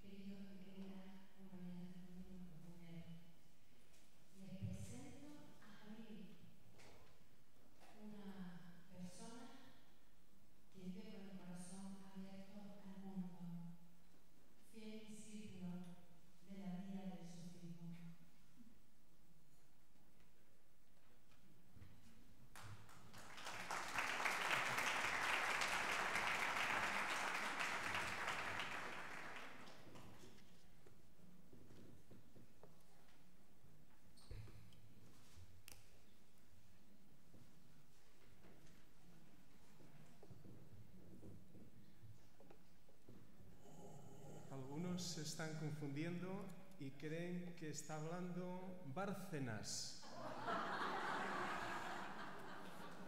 Queridos y queridas compañeras de camino y compañeros, les presento a Javier, una persona que vive con el corazón abierto al mundo, fiel discípulo de la guía del sufismo. Algunos se están confundiendo y creen que está hablando Bárcenas.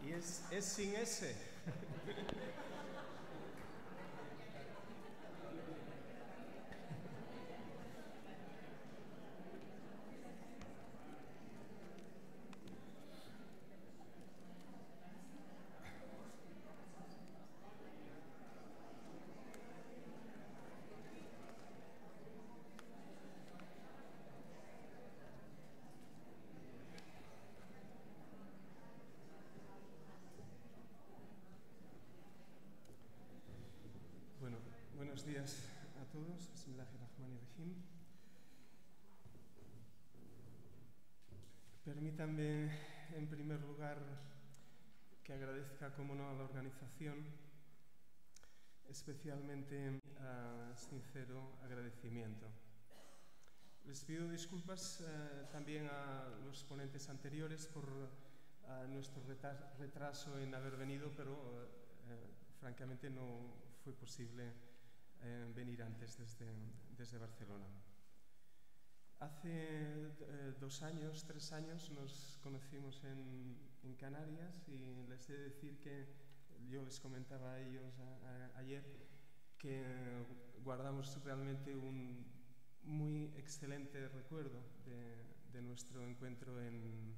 Y es sin S. Bueno, buenos días a todos. Bismillahirrahmanirrahim. Permítanme, en primer lugar, que agradezca, como no, a la organización, especialmente a sincero agradecimiento. Les pido disculpas también a los ponentes anteriores por nuestro retraso en haber venido, pero francamente no fue posible venir antes desde Barcelona. Hace 2 años, 3 años nos conocimos en Canarias y les he de decir que yo les comentaba a ellos ayer que guardamos realmente un muy excelente recuerdo de nuestro encuentro en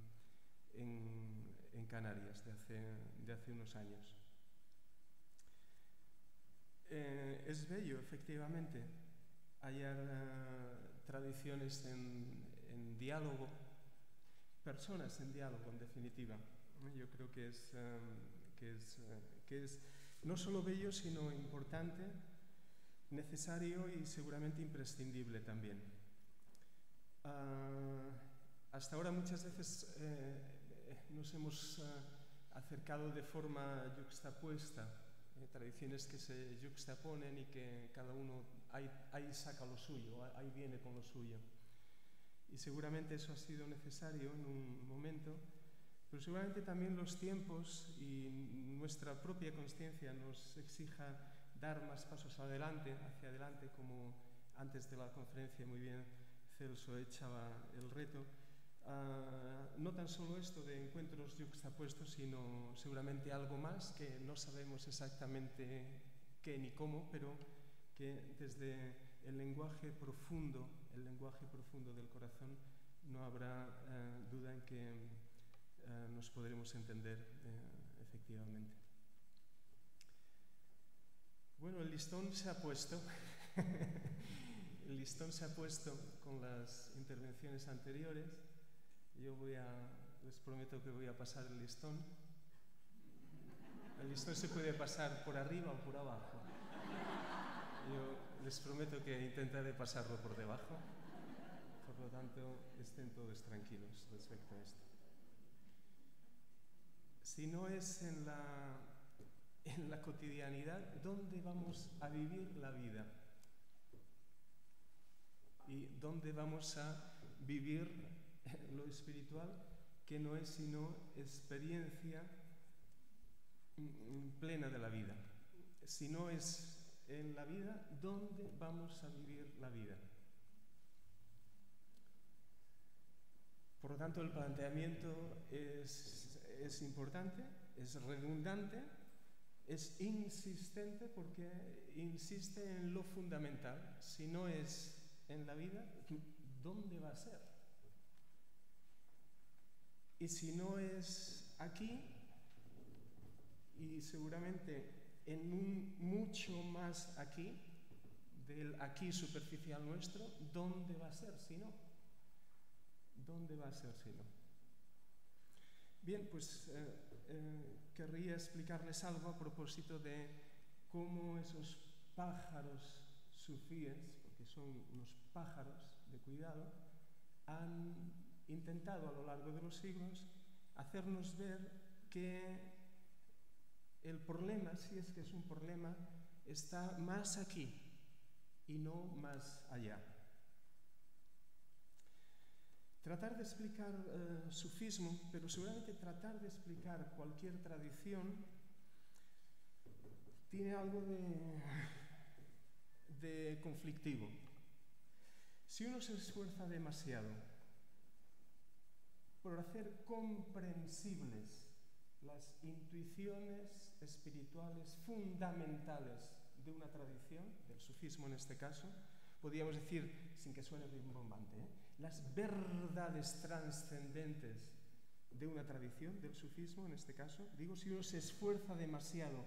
Canarias de hace unos años. Es bello, efectivamente, hallar tradiciones en diálogo, personas en diálogo, en definitiva. Yo creo que es no solo bello, sino importante, necesario y seguramente imprescindible también. Hasta ahora muchas veces nos hemos acercado de forma yuxtapuesta, tradiciones que se yuxtaponen y que cada uno ahí saca lo suyo, ahí viene con lo suyo. Y seguramente eso ha sido necesario en un momento, pero seguramente también los tiempos y nuestra propia consciencia nos exija dar más pasos hacia adelante, como antes de la conferencia muy bien Celso echaba el reto. No tan solo esto de encuentros yuxtapuestos, sino seguramente algo más que no sabemos exactamente qué ni cómo, pero que desde el lenguaje profundo del corazón, no habrá duda en que nos podremos entender efectivamente. Bueno, el listón se ha puesto. El listón se ha puesto con las intervenciones anteriores. Les prometo que voy a pasar el listón. El listón se puede pasar por arriba o por abajo. Yo les prometo que intentaré pasarlo por debajo. Por lo tanto, estén todos tranquilos respecto a esto. Si no es en la cotidianidad, ¿dónde vamos a vivir la vida? ¿Y dónde vamos a vivir lo espiritual, que no es sino experiencia plena de la vida? Si no es en la vida, ¿dónde vamos a vivir la vida? Por lo tanto, el planteamiento es importante, es redundante, es insistente porque insiste en lo fundamental. Si no es en la vida, ¿dónde va a ser? Y si no es aquí, y seguramente en un mucho más aquí, del aquí superficial nuestro, ¿dónde va a ser si no? ¿Dónde va a ser si no? Bien, pues querría explicarles algo a propósito de cómo esos pájaros sufíes, porque son unos pájaros de cuidado, han intentado a lo largo de los siglos hacernos ver que el problema, si es que es un problema, está más aquí y no más allá. Tratar de explicar sufismo, pero seguramente tratar de explicar cualquier tradición, tiene algo de conflictivo. Si uno se esfuerza demasiado por hacer comprensibles las intuiciones espirituales fundamentales de una tradición, del sufismo en este caso, podríamos decir, sin que suene rimbombante, las verdades trascendentes de una tradición, del sufismo en este caso, digo, si uno se esfuerza demasiado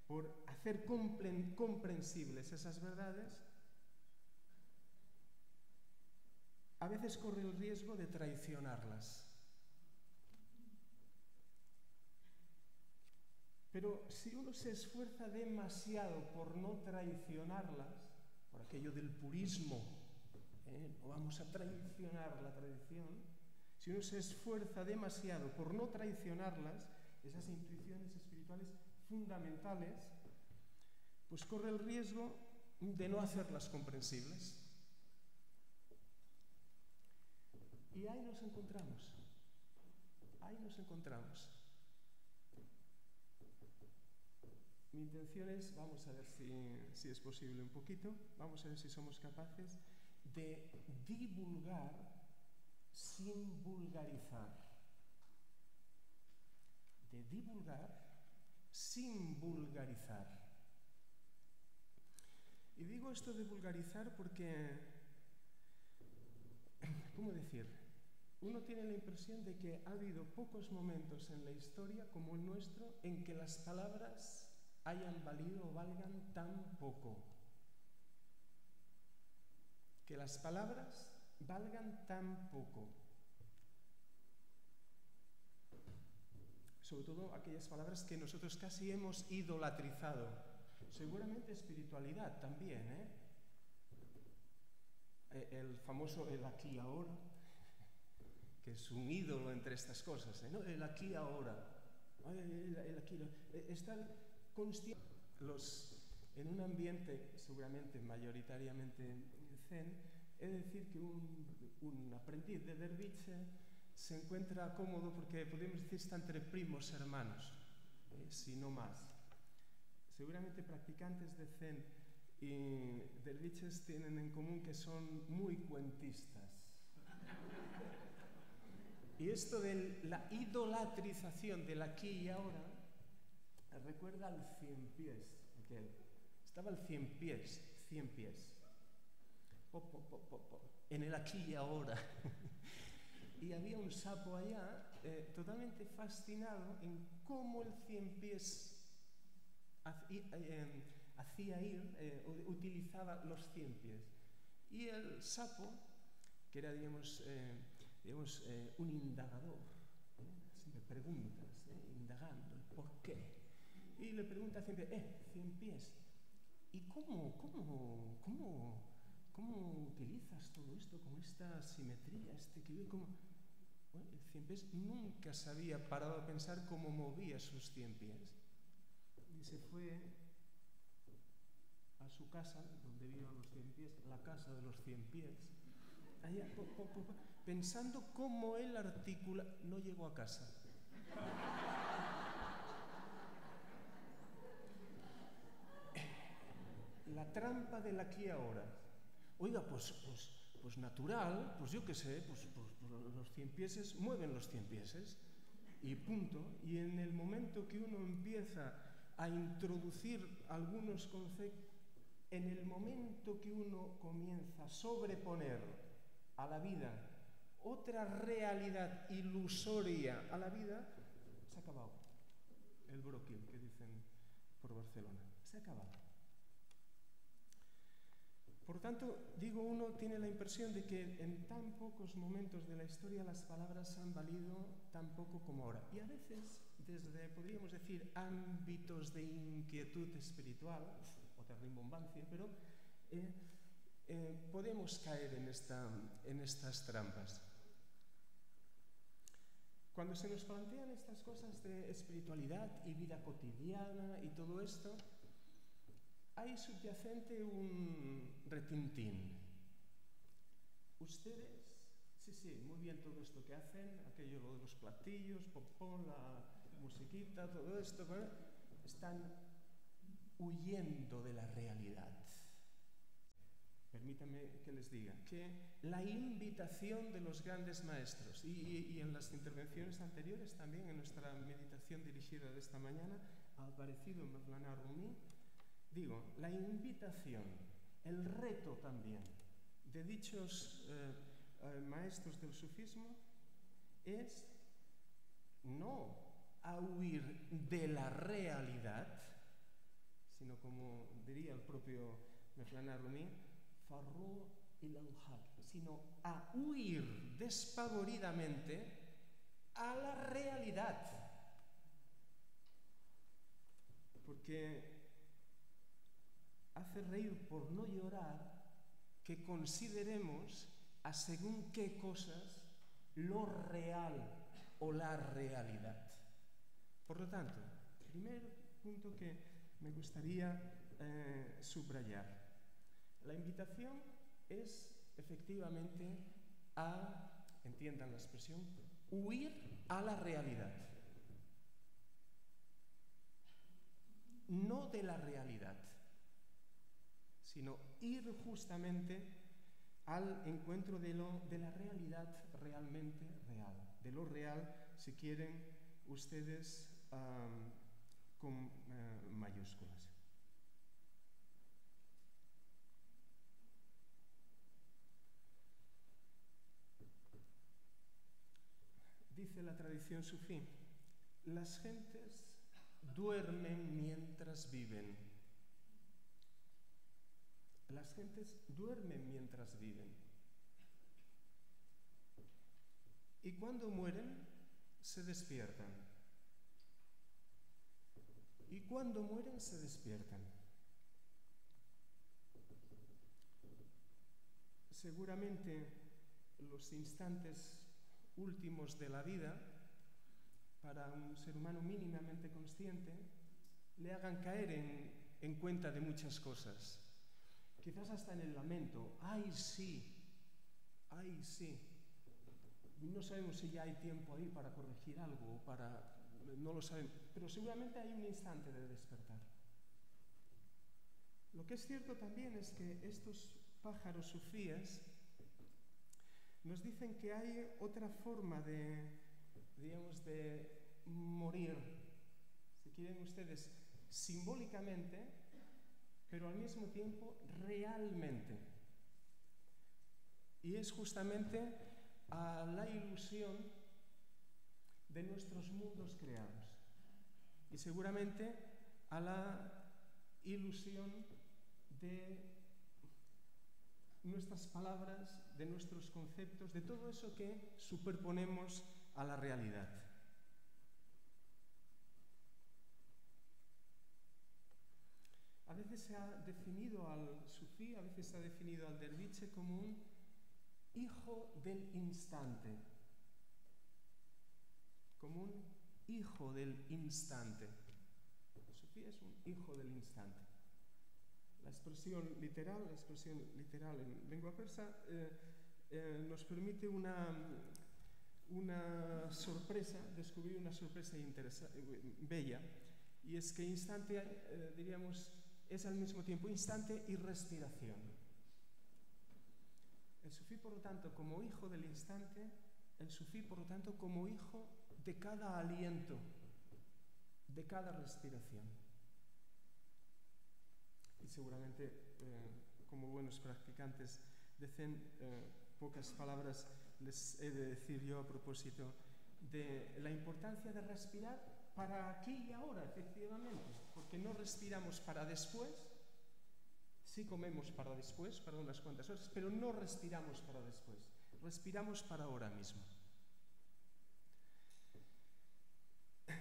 por hacer comprensibles esas verdades, a veces corre el riesgo de traicionarlas. Pero si uno se esfuerza demasiado por no traicionarlas, por aquello del purismo, no vamos a traicionar la tradición, si uno se esfuerza demasiado por no traicionarlas, esas intuiciones espirituales fundamentales, pues corre el riesgo de no hacerlas comprensibles. Y ahí nos encontramos. Ahí nos encontramos. Mi intención es, vamos a ver si es posible un poquito, vamos a ver si somos capaces de divulgar sin vulgarizar. De divulgar sin vulgarizar. Y digo esto de vulgarizar porque, ¿cómo decir? Uno tiene la impresión de que ha habido pocos momentos en la historia como el nuestro en que las palabras hayan valido o valgan tan poco. Que las palabras valgan tan poco. Sobre todo aquellas palabras que nosotros casi hemos idolatrizado. Seguramente espiritualidad también, El famoso el aquí y ahora, que es un ídolo entre estas cosas, ¿no? El aquí y ahora. El aquí y ahora. Estar consciente en un ambiente seguramente mayoritariamente zen, es decir que un aprendiz de derviche se encuentra cómodo porque podemos decir está entre primos hermanos, si no más. Seguramente practicantes de zen y derviches tienen en común que son muy cuentistas. Y esto de la idolatrización del aquí y ahora recuerda al 100 pies, aquel. Estaba el 100 pies, en el aquí y ahora. Y había un sapo allá, totalmente fascinado en cómo el 100 pies utilizaba los 100 pies. Y el sapo, que era, digamos, un indagador, siempre preguntas, indagando el por qué. Y le pregunta siempre, 100 pies, ¿y cómo utilizas todo esto con esta simetría, este equilibrio? Bueno, el 100 pies nunca se había parado a pensar cómo movía sus 100 pies. Y se fue a su casa, donde vivían los 100 pies, la casa de los 100 pies, allá, pensando cómo él articula. No llegó a casa. La trampa del aquí y ahora. Oiga, pues natural, pues yo qué sé, pues los 100 pieses mueven los 100 pieses y punto. Y en el momento que uno empieza a introducir algunos conceptos, en el momento que uno comienza a sobreponer a la vida otra realidad ilusoria a la vida, se ha acabado el broquil que dicen por Barcelona. Se ha acabado. Por tanto, digo, uno tiene la impresión de que en tan pocos momentos de la historia las palabras han valido tan poco como ahora. Y a veces, desde, podríamos decir, ámbitos de inquietud espiritual, o de rimbombancia, pero podemos caer en estas trampas. Cuando se nos plantean estas cosas de espiritualidad y vida cotidiana y todo esto, hay subyacente un retintín. Ustedes, sí, muy bien todo esto que hacen, aquello lo de los platillos, popón, la musiquita, todo esto, ¿vale? Están huyendo de la realidad. Permítanme que les diga que la invitación de los grandes maestros, y en las intervenciones anteriores también, en nuestra meditación dirigida de esta mañana, ha aparecido en Mevlana Rumi, digo, la invitación, el reto también de dichos maestros del sufismo es no a huir de la realidad, sino como diría el propio Mevlana Rumi, farru ila al-haq, sino a huir despavoridamente a la realidad. Porque hace reír por no llorar que consideremos a según qué cosas lo real o la realidad. Por lo tanto, primer punto que me gustaría subrayar. La invitación es efectivamente a, entiendan la expresión, huir a la realidad. No de la realidad, sino ir justamente al encuentro de la realidad realmente real, de lo real, si quieren ustedes, con mayúsculas. Dice la tradición sufí, las gentes duermen mientras viven. Las gentes duermen mientras viven. Y cuando mueren, se despiertan. Y cuando mueren, se despiertan. Seguramente los instantes últimos de la vida, para un ser humano mínimamente consciente, le hagan caer en cuenta de muchas cosas. Quizás hasta en el lamento. ¡Ay, sí! ¡Ay, sí! No sabemos si ya hay tiempo ahí para corregir algo, no lo sabemos, pero seguramente hay un instante de despertar. Lo que es cierto también es que estos pájaros sufíes nos dicen que hay otra forma de morir, si quieren ustedes, simbólicamente, pero al mismo tiempo realmente. Y es justamente a la ilusión de nuestros mundos creados. Y seguramente a la ilusión de nuestras palabras, de nuestros conceptos, de todo eso que superponemos a la realidad. A veces se ha definido al sufí, a veces se ha definido al derviche como un hijo del instante. Como un hijo del instante. El sufí es un hijo del instante. La expresión literal en lengua persa nos permite una sorpresa, descubrir una sorpresa bella, y es que instante, diríamos, es al mismo tiempo instante y respiración. El sufí, por lo tanto, como hijo del instante, el sufí, por lo tanto, como hijo de cada aliento, de cada respiración. Y seguramente, como buenos practicantes de Zen, pocas palabras les he de decir yo a propósito de la importancia de respirar para aquí y ahora, efectivamente, porque no respiramos para después, Sí comemos para después, para unas cuantas horas, pero no respiramos para después, respiramos para ahora mismo.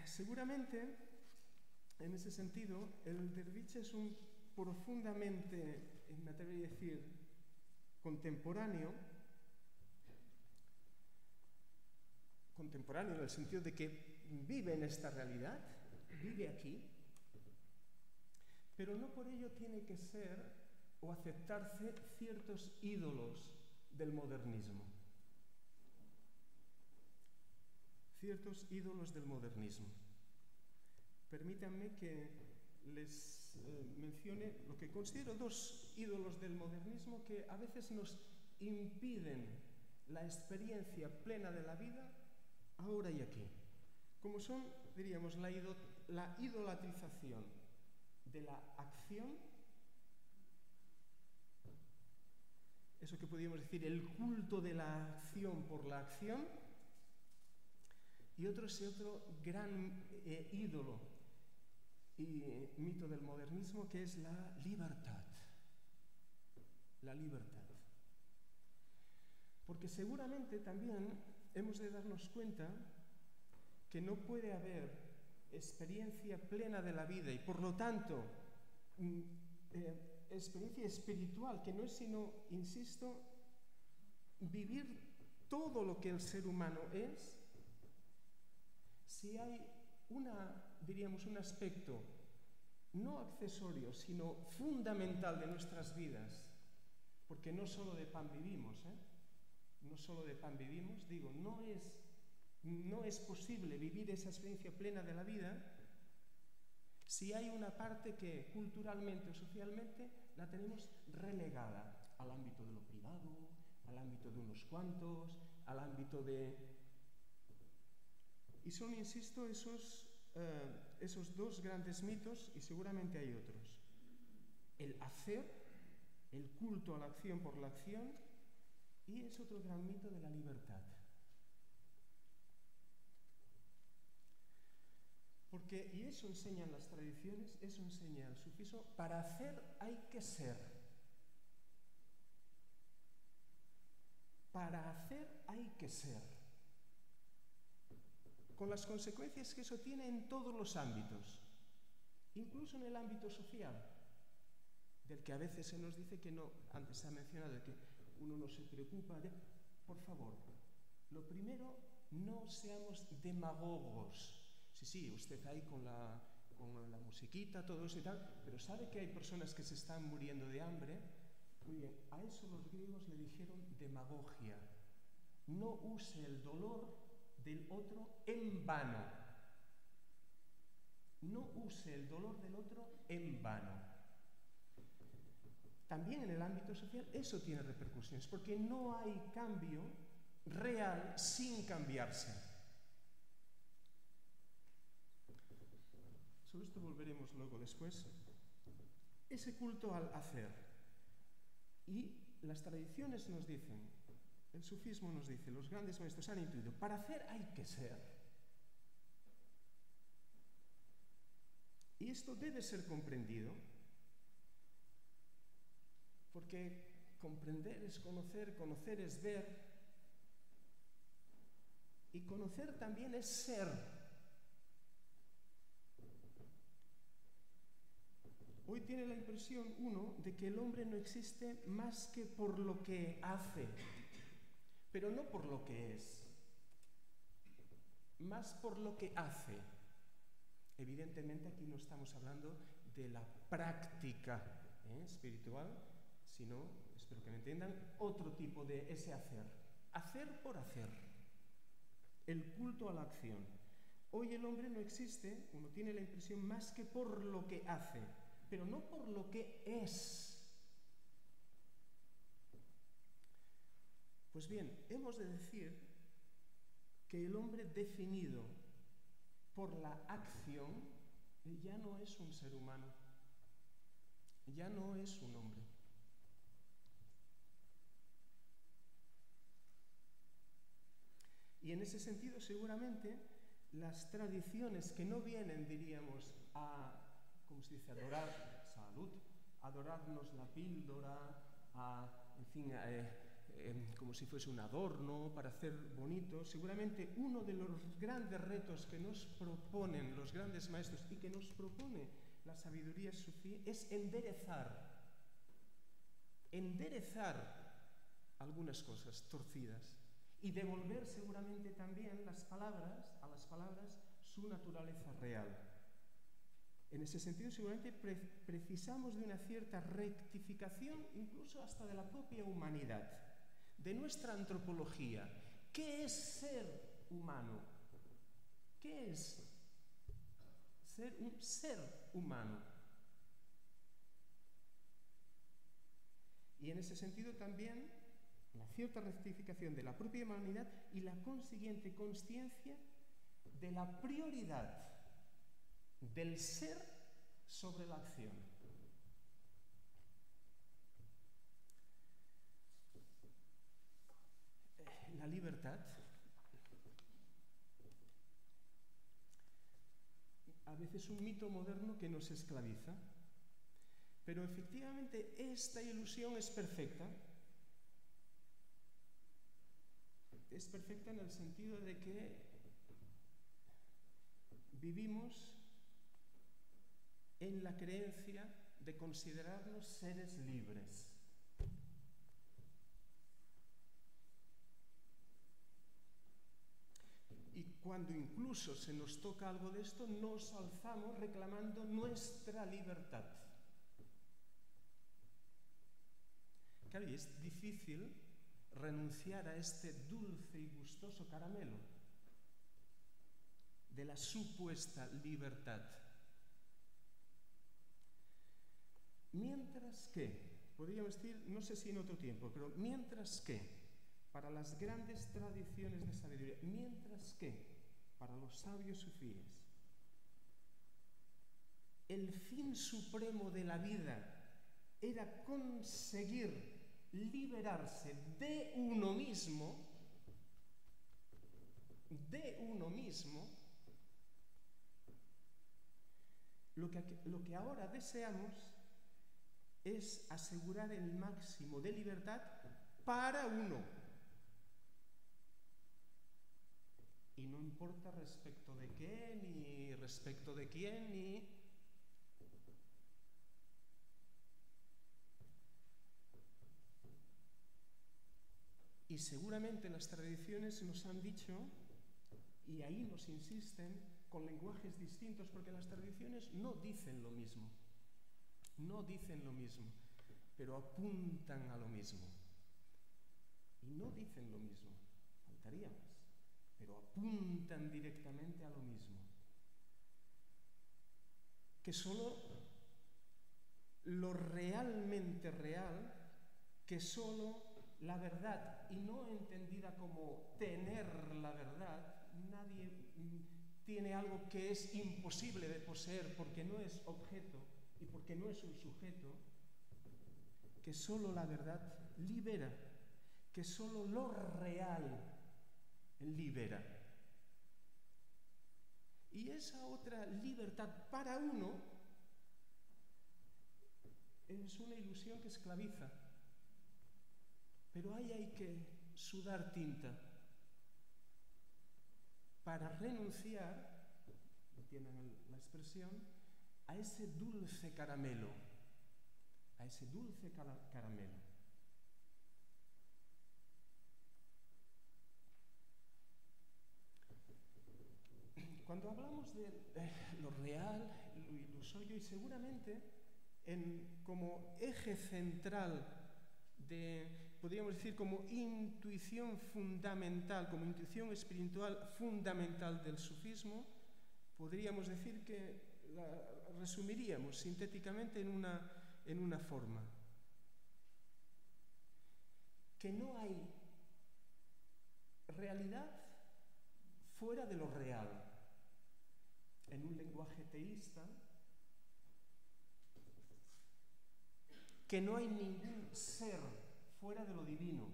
Seguramente, en ese sentido, el derviche es un profundamente, me atrevería a decir, contemporáneo en el sentido de que vive en esta realidad, vive aquí, pero no por ello tiene que ser o aceptarse ciertos ídolos del modernismo. Ciertos ídolos del modernismo. Permítanme que les mencione lo que considero dos ídolos del modernismo que a veces nos impiden la experiencia plena de la vida ahora y aquí. Como son, diríamos, la idolatrización de la acción, eso que podríamos decir, el culto de la acción por la acción, y otro gran ídolo y mito del modernismo, que es la libertad. La libertad. Porque seguramente también hemos de darnos cuenta que no puede haber experiencia plena de la vida y por lo tanto experiencia espiritual, que no es sino, insisto, vivir todo lo que el ser humano es, si hay diríamos, un aspecto no accesorio, sino fundamental de nuestras vidas, porque no solo de pan vivimos, no solo de pan vivimos, digo, no es posible vivir esa experiencia plena de la vida si hay una parte que culturalmente o socialmente la tenemos relegada al ámbito de lo privado, al ámbito de unos cuantos, al ámbito de... Y son, insisto, esos dos grandes mitos, y seguramente hay otros. El hacer, el culto a la acción por la acción, y es otro gran mito de la libertad. Porque, y eso enseñan las tradiciones, eso enseña el sufismo, para hacer hay que ser. Para hacer hay que ser. Con las consecuencias que eso tiene en todos los ámbitos, incluso en el ámbito social, del que a veces se nos dice que no, antes se ha mencionado, de que uno no se preocupa de... Por favor, lo primero, no seamos demagogos. Sí, usted ahí con la musiquita, todo eso y tal, pero ¿sabe que hay personas que se están muriendo de hambre? Muy bien, a eso los griegos le dijeron demagogia. No use el dolor del otro en vano. No use el dolor del otro en vano. También en el ámbito social eso tiene repercusiones, porque no hay cambio real sin cambiarse. Sobre esto volveremos luego después. Ese culto al hacer. Y las tradiciones nos dicen, el sufismo nos dice, los grandes maestros han intuido, para hacer hay que ser. Y esto debe ser comprendido, porque comprender es conocer, conocer es ver, y conocer también es ser. Hoy tiene la impresión uno de que el hombre no existe más que por lo que hace, pero no por lo que es, más por lo que hace. Evidentemente aquí no estamos hablando de la práctica espiritual, sino, espero que me entiendan, otro tipo de ese hacer. Hacer por hacer. El culto a la acción. Hoy el hombre no existe, uno tiene la impresión, más que por lo que hace, pero no por lo que es. Pues bien, hemos de decir que el hombre definido por la acción ya no es un ser humano, ya no es un hombre. Y en ese sentido, seguramente, las tradiciones que no vienen, diríamos, a, ¿cómo se dice?, adorar, salud, a dorarnos la píldora, en fin, como si fuese un adorno para hacer bonito. Seguramente uno de los grandes retos que nos proponen los grandes maestros y que nos propone la sabiduría sufí es enderezar algunas cosas torcidas y devolver seguramente también a las palabras su naturaleza real. En ese sentido, seguramente precisamos de una cierta rectificación, incluso hasta de la propia humanidad, de nuestra antropología. ¿Qué es ser humano? ¿Qué es ser un ser humano? Y en ese sentido también una cierta rectificación de la propia humanidad y la consiguiente consciencia de la prioridad del ser sobre la acción. La libertad a veces es un mito moderno que nos esclaviza, pero efectivamente esta ilusión es perfecta. Es perfecta en el sentido de que vivimos en la creencia de considerarnos seres libres. Y cuando incluso se nos toca algo de esto, nos alzamos reclamando nuestra libertad. Claro, y es difícil renunciar a este dulce y gustoso caramelo de la supuesta libertad. Mientras que, podríamos decir, no sé si en otro tiempo, pero mientras que, para las grandes tradiciones de sabiduría, mientras que, para los sabios sufíes, el fin supremo de la vida era conseguir liberarse de uno mismo, lo que ahora deseamos es asegurar el máximo de libertad para uno. Y no importa respecto de qué, ni respecto de quién, ni... Y seguramente las tradiciones nos han dicho, y ahí nos insisten, con lenguajes distintos, porque las tradiciones no dicen lo mismo. No dicen lo mismo, pero apuntan a lo mismo. Y no dicen lo mismo, faltaría más, pero apuntan directamente a lo mismo. Que solo lo realmente real, que solo la verdad, y no entendida como tener la verdad, nadie tiene algo que es imposible de poseer porque no es objeto y porque no es un sujeto, que solo la verdad libera, que solo lo real libera. Y esa otra libertad para uno es una ilusión que esclaviza. Pero ahí hay que sudar tinta para renunciar, entiendan la expresión, a ese dulce caramelo, Cuando hablamos de lo real, lo ilusorio, y seguramente como eje central podríamos decir como intuición fundamental, como intuición espiritual fundamental del sufismo, podríamos decir que la resumiríamos sintéticamente en una forma. Que no hay realidad fuera de lo real. En un lenguaje teísta, que no hay ningún ser fuera de lo divino,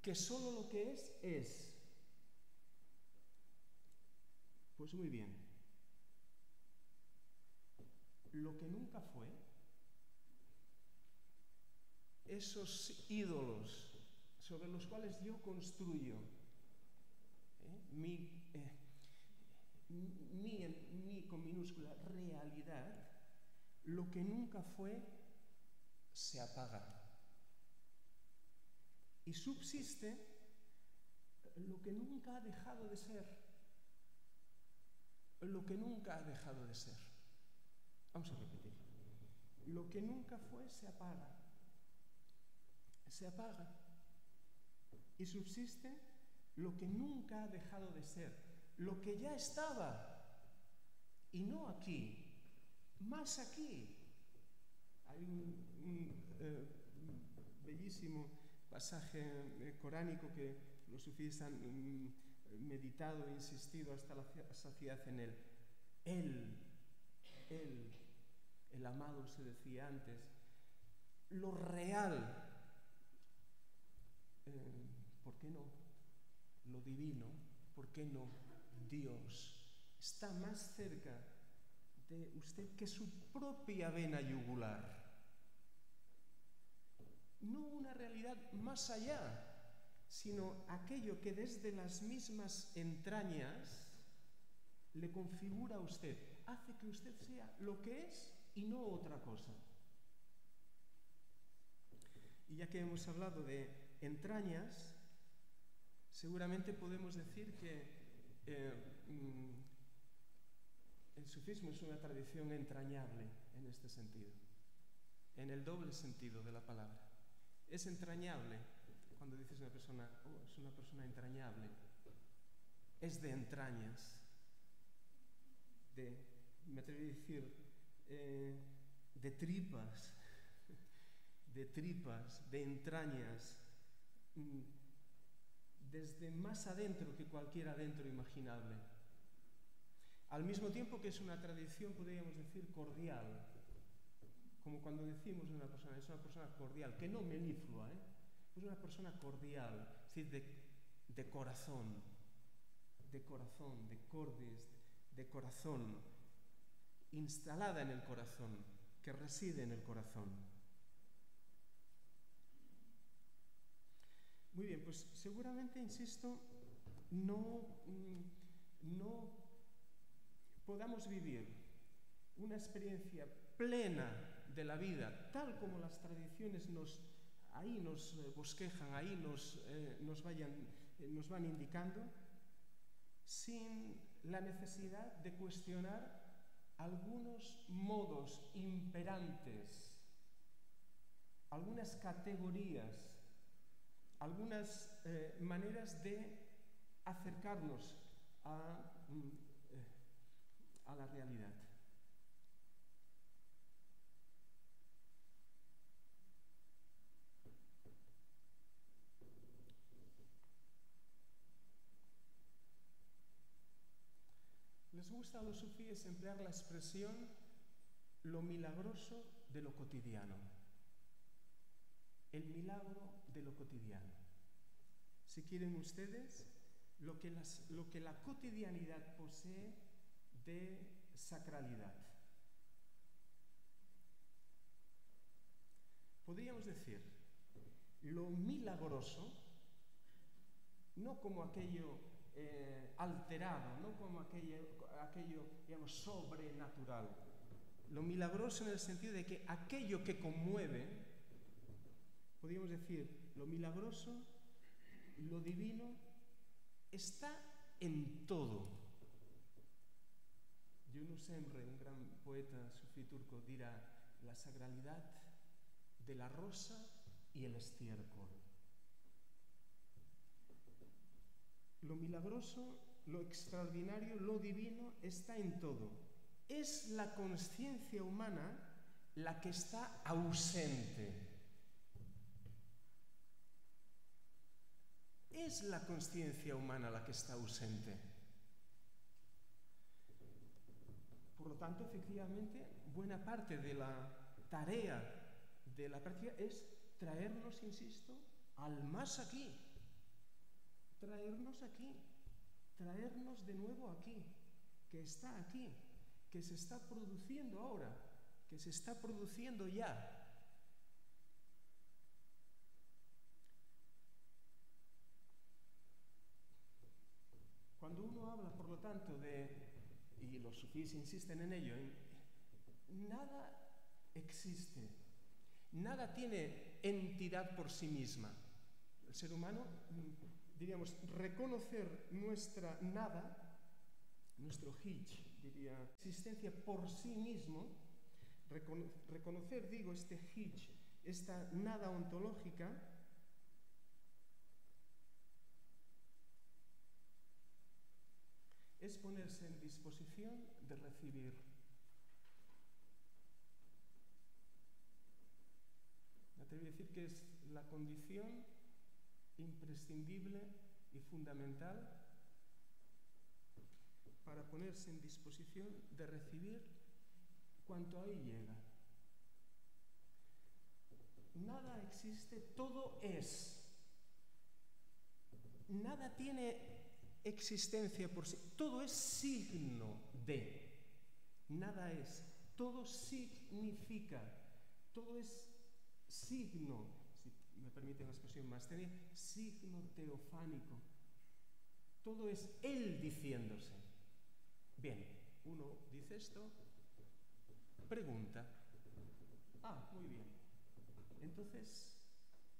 que solo lo que es. Pues muy bien. lo que nunca fue, esos ídolos sobre los cuales yo construyo mi con minúscula realidad, lo que nunca fue se apaga. Y subsiste lo que nunca ha dejado de ser. Lo que nunca ha dejado de ser. Vamos a repetir. Lo que nunca fue se apaga. Se apaga. Y subsiste lo que nunca ha dejado de ser. Lo que ya estaba. Y no aquí. Más aquí. Hay un bellísimo pasaje coránico que los sufíes han meditado e insistido hasta la saciedad en él. Él, el amado se decía antes, lo real, ¿por qué no? Lo divino, ¿por qué no? Dios está más cerca de usted que su propia vena yugular. No una realidad más allá, sino aquello que desde las mismas entrañas le configura a usted, hace que usted sea lo que es y no otra cosa. Y ya que hemos hablado de entrañas, seguramente podemos decir que el sufismo es una tradición entrañable en este sentido, en el doble sentido de la palabra. Es entrañable cuando dices una persona, es una persona entrañable, es de entrañas, me atrevo a decir, de tripas, de entrañas, desde más adentro que cualquier adentro imaginable. Al mismo tiempo que es una tradición, podríamos decir, cordial, como cuando decimos de una persona, es una persona cordial, que no meliflua, es una persona cordial, es decir, de corazón, de cordis, de corazón, instalada en el corazón, que reside en el corazón. Muy bien, pues seguramente, insisto, no podamos vivir una experiencia plena de la vida, tal como las tradiciones nos bosquejan, ahí nos van indicando, sin la necesidad de cuestionar algunos modos imperantes, algunas categorías, algunas maneras de acercarnos a la realidad. Les gusta a los sufíes emplear la expresión lo milagroso de lo cotidiano. El milagro de lo cotidiano. Si quieren ustedes, lo que la cotidianidad posee de sacralidad. Podríamos decir, lo milagroso, no como aquello alterado, no como aquello, digamos, sobrenatural. Lo milagroso en el sentido de que aquello que conmueve, podríamos decir, lo milagroso, lo divino, está en todo. Yunus Emre, un gran poeta sufí turco, dirá: la sacralidad de la rosa y el estiércol. Lo milagroso, lo extraordinario, lo divino está en todo. Es la conciencia humana la que está ausente. Es la conciencia humana la que está ausente. Por lo tanto, efectivamente, buena parte de la tarea de la práctica es traernos, insisto, al más aquí. Traernos aquí, traernos de nuevo aquí, que está aquí, que se está produciendo ahora, que se está produciendo ya. Cuando uno habla, por lo tanto, y los sufíes insisten en ello, nada existe, nada tiene entidad por sí misma. El ser humano, diríamos, reconocer nuestra nada, nuestro hitch, diría, existencia por sí mismo, reconocer, digo, este hitch, esta nada ontológica, es ponerse en disposición de recibir. Me atrevo a decir que es la condición imprescindible y fundamental para ponerse en disposición de recibir cuanto ahí llega. Nada existe, todo es. Nada tiene existencia por sí, todo es signo de, nada es, todo significa, todo es signo, si me permiten la expresión más técnica, signo teofánico, todo es él diciéndose. Bien, uno dice esto, pregunta, muy bien, entonces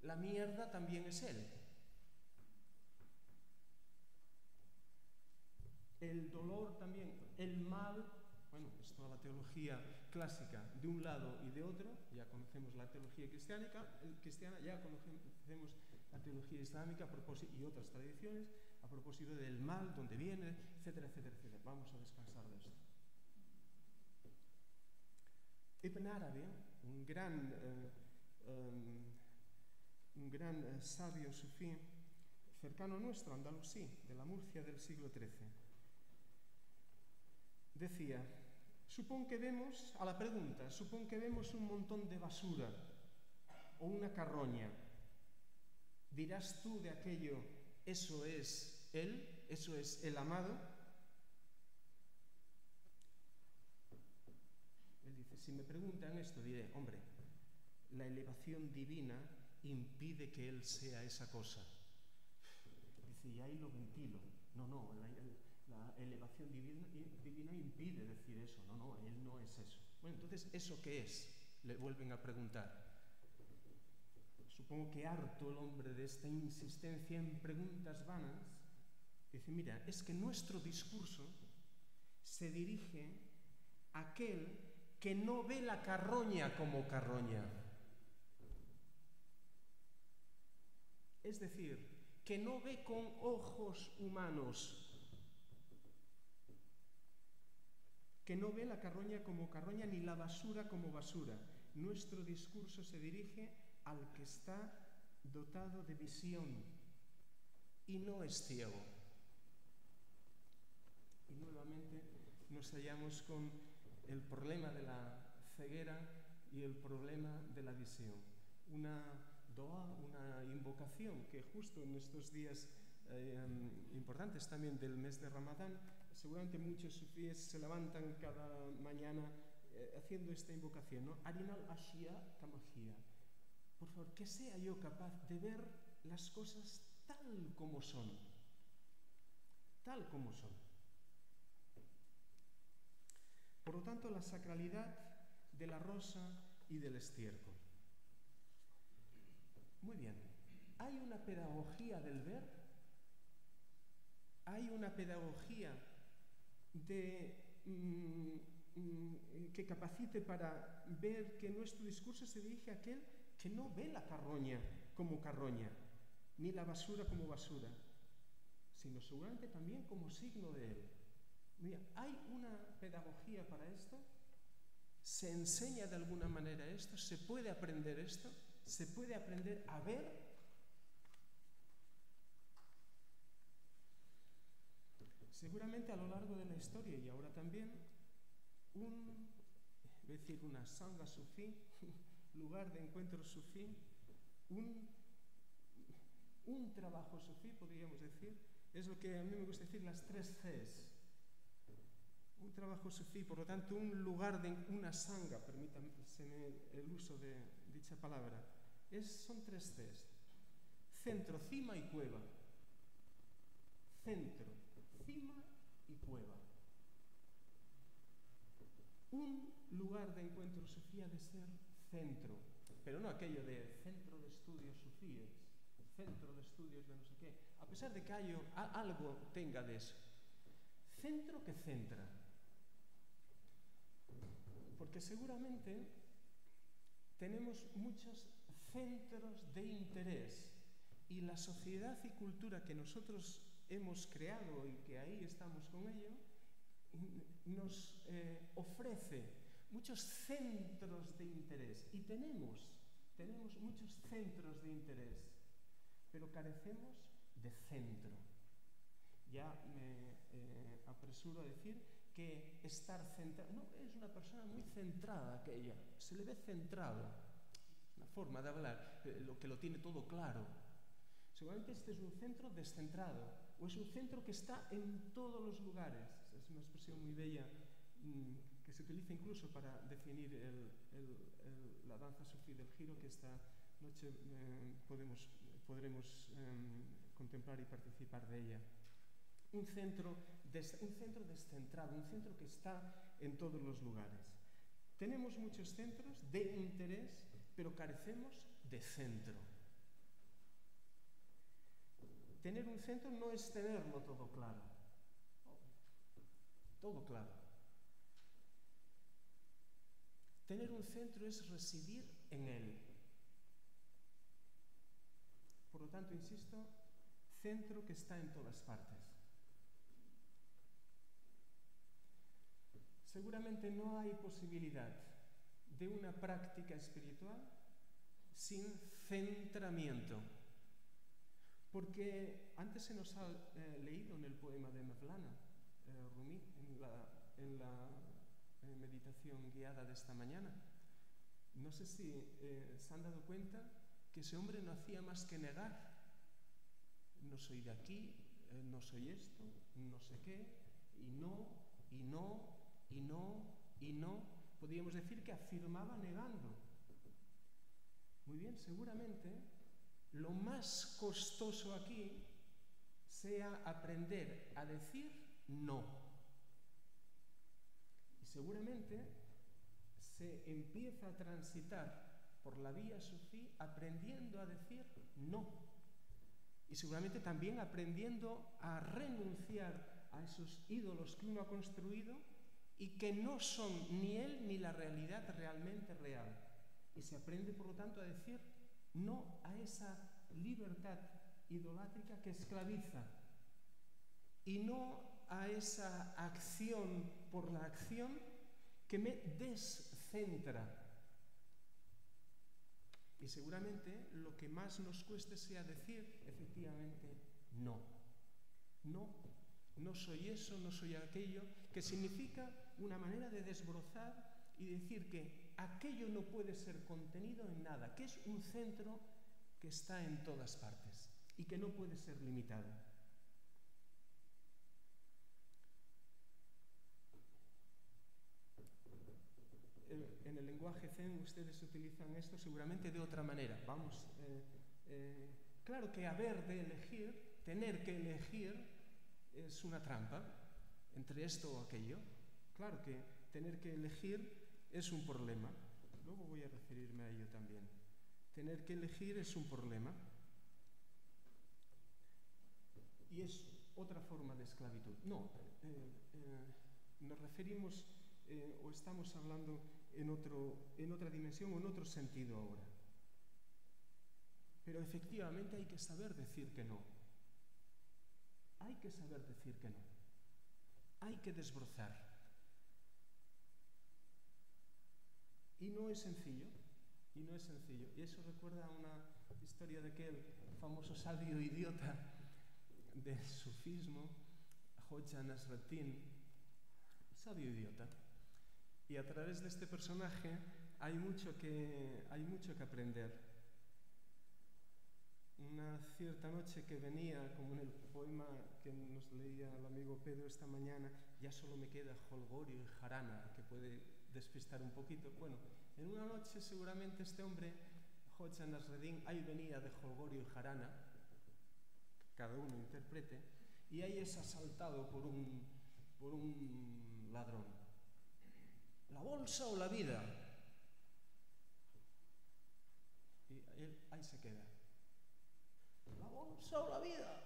la mierda también es él. El dolor también, el mal, bueno, es toda la teología clásica de un lado y de otro, ya conocemos la teología cristiana, ya conocemos la teología islámica y otras tradiciones a propósito del mal, dónde viene, etcétera, etcétera, etcétera. Vamos a descansar de esto. Ibn Arabi, un gran sabio sufí, cercano a nuestro, andalusí, de la Murcia del siglo XIII, decía, supón que vemos un montón de basura o una carroña. ¿Dirás tú de aquello, eso es él, eso es el amado? Él dice, si me preguntan esto, diré, hombre, la elevación divina impide que él sea esa cosa. Dice, y ahí lo ventilo. No, la elevación divina impide decir eso. No, él no es eso. Bueno, entonces, ¿eso qué es? Le vuelven a preguntar. Supongo que harto el hombre de esta insistencia en preguntas vanas, dice, mira, es que nuestro discurso se dirige a aquel que no ve la carroña como carroña. Es decir, que no ve con ojos humanos, que no ve la carroña como carroña ni la basura como basura. Nuestro discurso se dirige al que está dotado de visión y no es ciego. Y nuevamente nos hallamos con el problema de la ceguera y el problema de la visión. Una doa, una invocación que justo en estos días importantes también del mes de Ramadán, seguramente muchos sufíes se levantan cada mañana haciendo esta invocación, ¿no? Arinal ashia kamashia. Por favor, que sea yo capaz de ver las cosas tal como son. Tal como son. Por lo tanto, la sacralidad de la rosa y del estiércol. Muy bien. ¿Hay una pedagogía del ver? ¿Hay una pedagogía que capacite para ver que nuestro discurso se dirige a aquel que no ve la carroña como carroña, ni la basura como basura, sino seguramente también como signo de él? Mira, ¿hay una pedagogía para esto? ¿Se enseña de alguna manera esto? ¿Se puede aprender esto? ¿Se puede aprender a ver? Seguramente a lo largo de la historia y ahora también, una sangha sufí, lugar de encuentro sufí, un trabajo sufí, podríamos decir, es lo que a mí me gusta decir las 3 Cs. un trabajo sufí, por lo tanto un lugar de una sanga, permítanme el uso de dicha palabra, son 3 Cs: centro, cima y cueva. Centro, cima y cueva. Un lugar de encuentro sufí ha de ser centro, pero no aquello de centro de estudios sufíes, centro de estudios de no sé qué, a pesar de que algo tenga de eso. Centro que centra. Porque seguramente tenemos muchos centros de interés y la sociedad y cultura que nosotros hemos creado y que ahí estamos con ello nos ofrece muchos centros de interés y tenemos muchos centros de interés, pero carecemos de centro. Ya me apresuro a decir que estar centrado, no, es una persona muy centrada aquella, se le ve centrado, una forma de hablar, lo que lo tiene todo claro. Seguramente este es un centro descentrado, o es un centro que está en todos los lugares. Es una expresión muy bella que se utiliza incluso para definir la danza sufí del giro, que esta noche podremos contemplar y participar de ella. Un centro descentrado, un centro que está en todos los lugares. Tenemos muchos centros de interés, pero carecemos de centro. Tener un centro no es tenerlo todo claro. Todo claro. Tener un centro es residir en él. Por lo tanto, insisto, centro que está en todas partes. Seguramente no hay posibilidad de una práctica espiritual sin centramiento. Porque antes se nos ha leído en el poema de Mevlana, Rumi, en la meditación guiada de esta mañana. No sé si se han dado cuenta que ese hombre no hacía más que negar. No soy de aquí, no soy esto, no sé qué, y no. Podríamos decir que afirmaba negando. Muy bien, seguramente lo más costoso aquí sea aprender a decir no. Y seguramente se empieza a transitar por la vía sufí aprendiendo a decir no. Y seguramente también aprendiendo a renunciar a esos ídolos que uno ha construido y que no son ni él ni la realidad realmente real. Y se aprende, por lo tanto, a decir no a esa libertad idolátrica que esclaviza y no a esa acción por la acción que me descentra. Y seguramente lo que más nos cueste sea decir efectivamente no. No soy eso, no soy aquello, que significa una manera de desbrozar y decir que aquello no puede ser contenido en nada, que es un centro que está en todas partes y que no puede ser limitado. En el lenguaje zen ustedes utilizan esto seguramente de otra manera. Claro que haber de elegir, tener que elegir, es una trampa entre esto o aquello. Claro que tener que elegir es un problema. Luego voy a referirme a ello también. Tener que elegir es un problema. Y es otra forma de esclavitud. No, nos referimos o estamos hablando en otra dimensión o en otro sentido ahora. Pero efectivamente hay que saber decir que no. Hay que saber decir que no. Hay que desbrozar. Y no es sencillo. Y eso recuerda a una historia de aquel famoso sabio idiota del sufismo, Hoja Nasreddin, sabio idiota. Y a través de este personaje hay mucho que aprender. una cierta noche que venía, como en el poema que nos leía el amigo Pedro esta mañana, ya solo me queda jolgorio y jarana, que puede despistar un poquito. Bueno, en una noche seguramente este hombre, Jocha Nasreddin, ahí venía de jolgorio y jarana, cada uno interprete, y ahí es asaltado por un ladrón. ¿La bolsa o la vida? Y él ahí se queda. ¿La bolsa o la vida?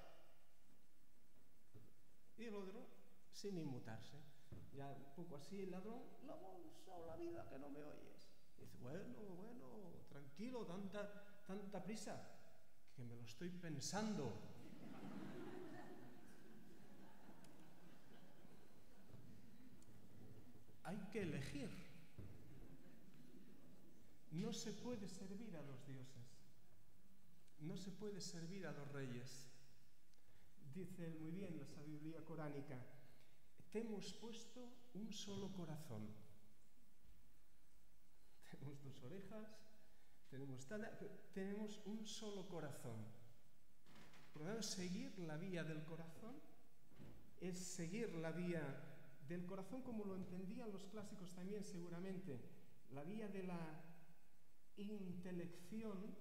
Y el otro, sin inmutarse, ya un poco así el ladrón, ¿la bolsa o la vida que no me oyes? Y dice, bueno, tranquilo, tanta prisa, que me lo estoy pensando. Hay que elegir. No se puede servir a los dioses. No se puede servir a los reyes. Dice muy bien la sabiduría coránica, te hemos puesto un solo corazón. Tenemos 2 orejas, tenemos un solo corazón. Por lo tanto, seguir la vía del corazón es seguir la vía del corazón como lo entendían los clásicos también seguramente, la vía de la intelección.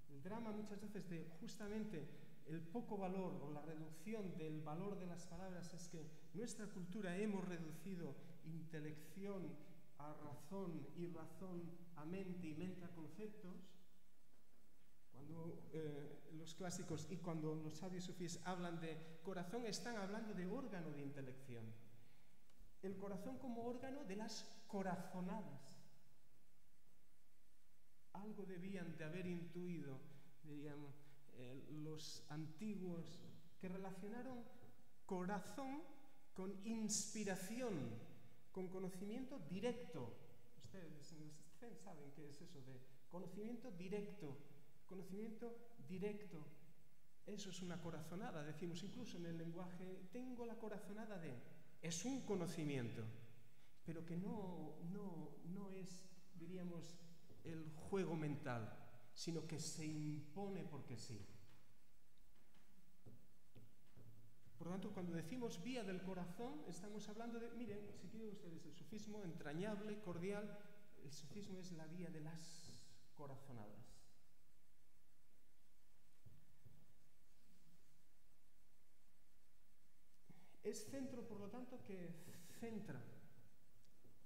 El drama muchas veces de justamente el poco valor o la reducción del valor de las palabras es que nuestra cultura hemos reducido intelección a razón y razón a mente y mente a conceptos. Cuando los clásicos y cuando los sabios sufíes hablan de corazón, están hablando de órgano de intelección. El corazón como órgano de las corazonadas. Algo debían de haber intuido, diríamos, los antiguos, que relacionaron corazón con inspiración, con conocimiento directo. Ustedes saben qué es eso de conocimiento directo. Conocimiento directo. Eso es una corazonada. Decimos incluso en el lenguaje, tengo la corazonada de. Es un conocimiento, pero que no es, diríamos, el juego mental, sino que se impone porque sí. Por lo tanto, cuando decimos vía del corazón, estamos hablando de, miren, si quieren ustedes el sufismo entrañable, cordial, el sufismo es la vía de las corazonadas. Es centro, por lo tanto, que centra.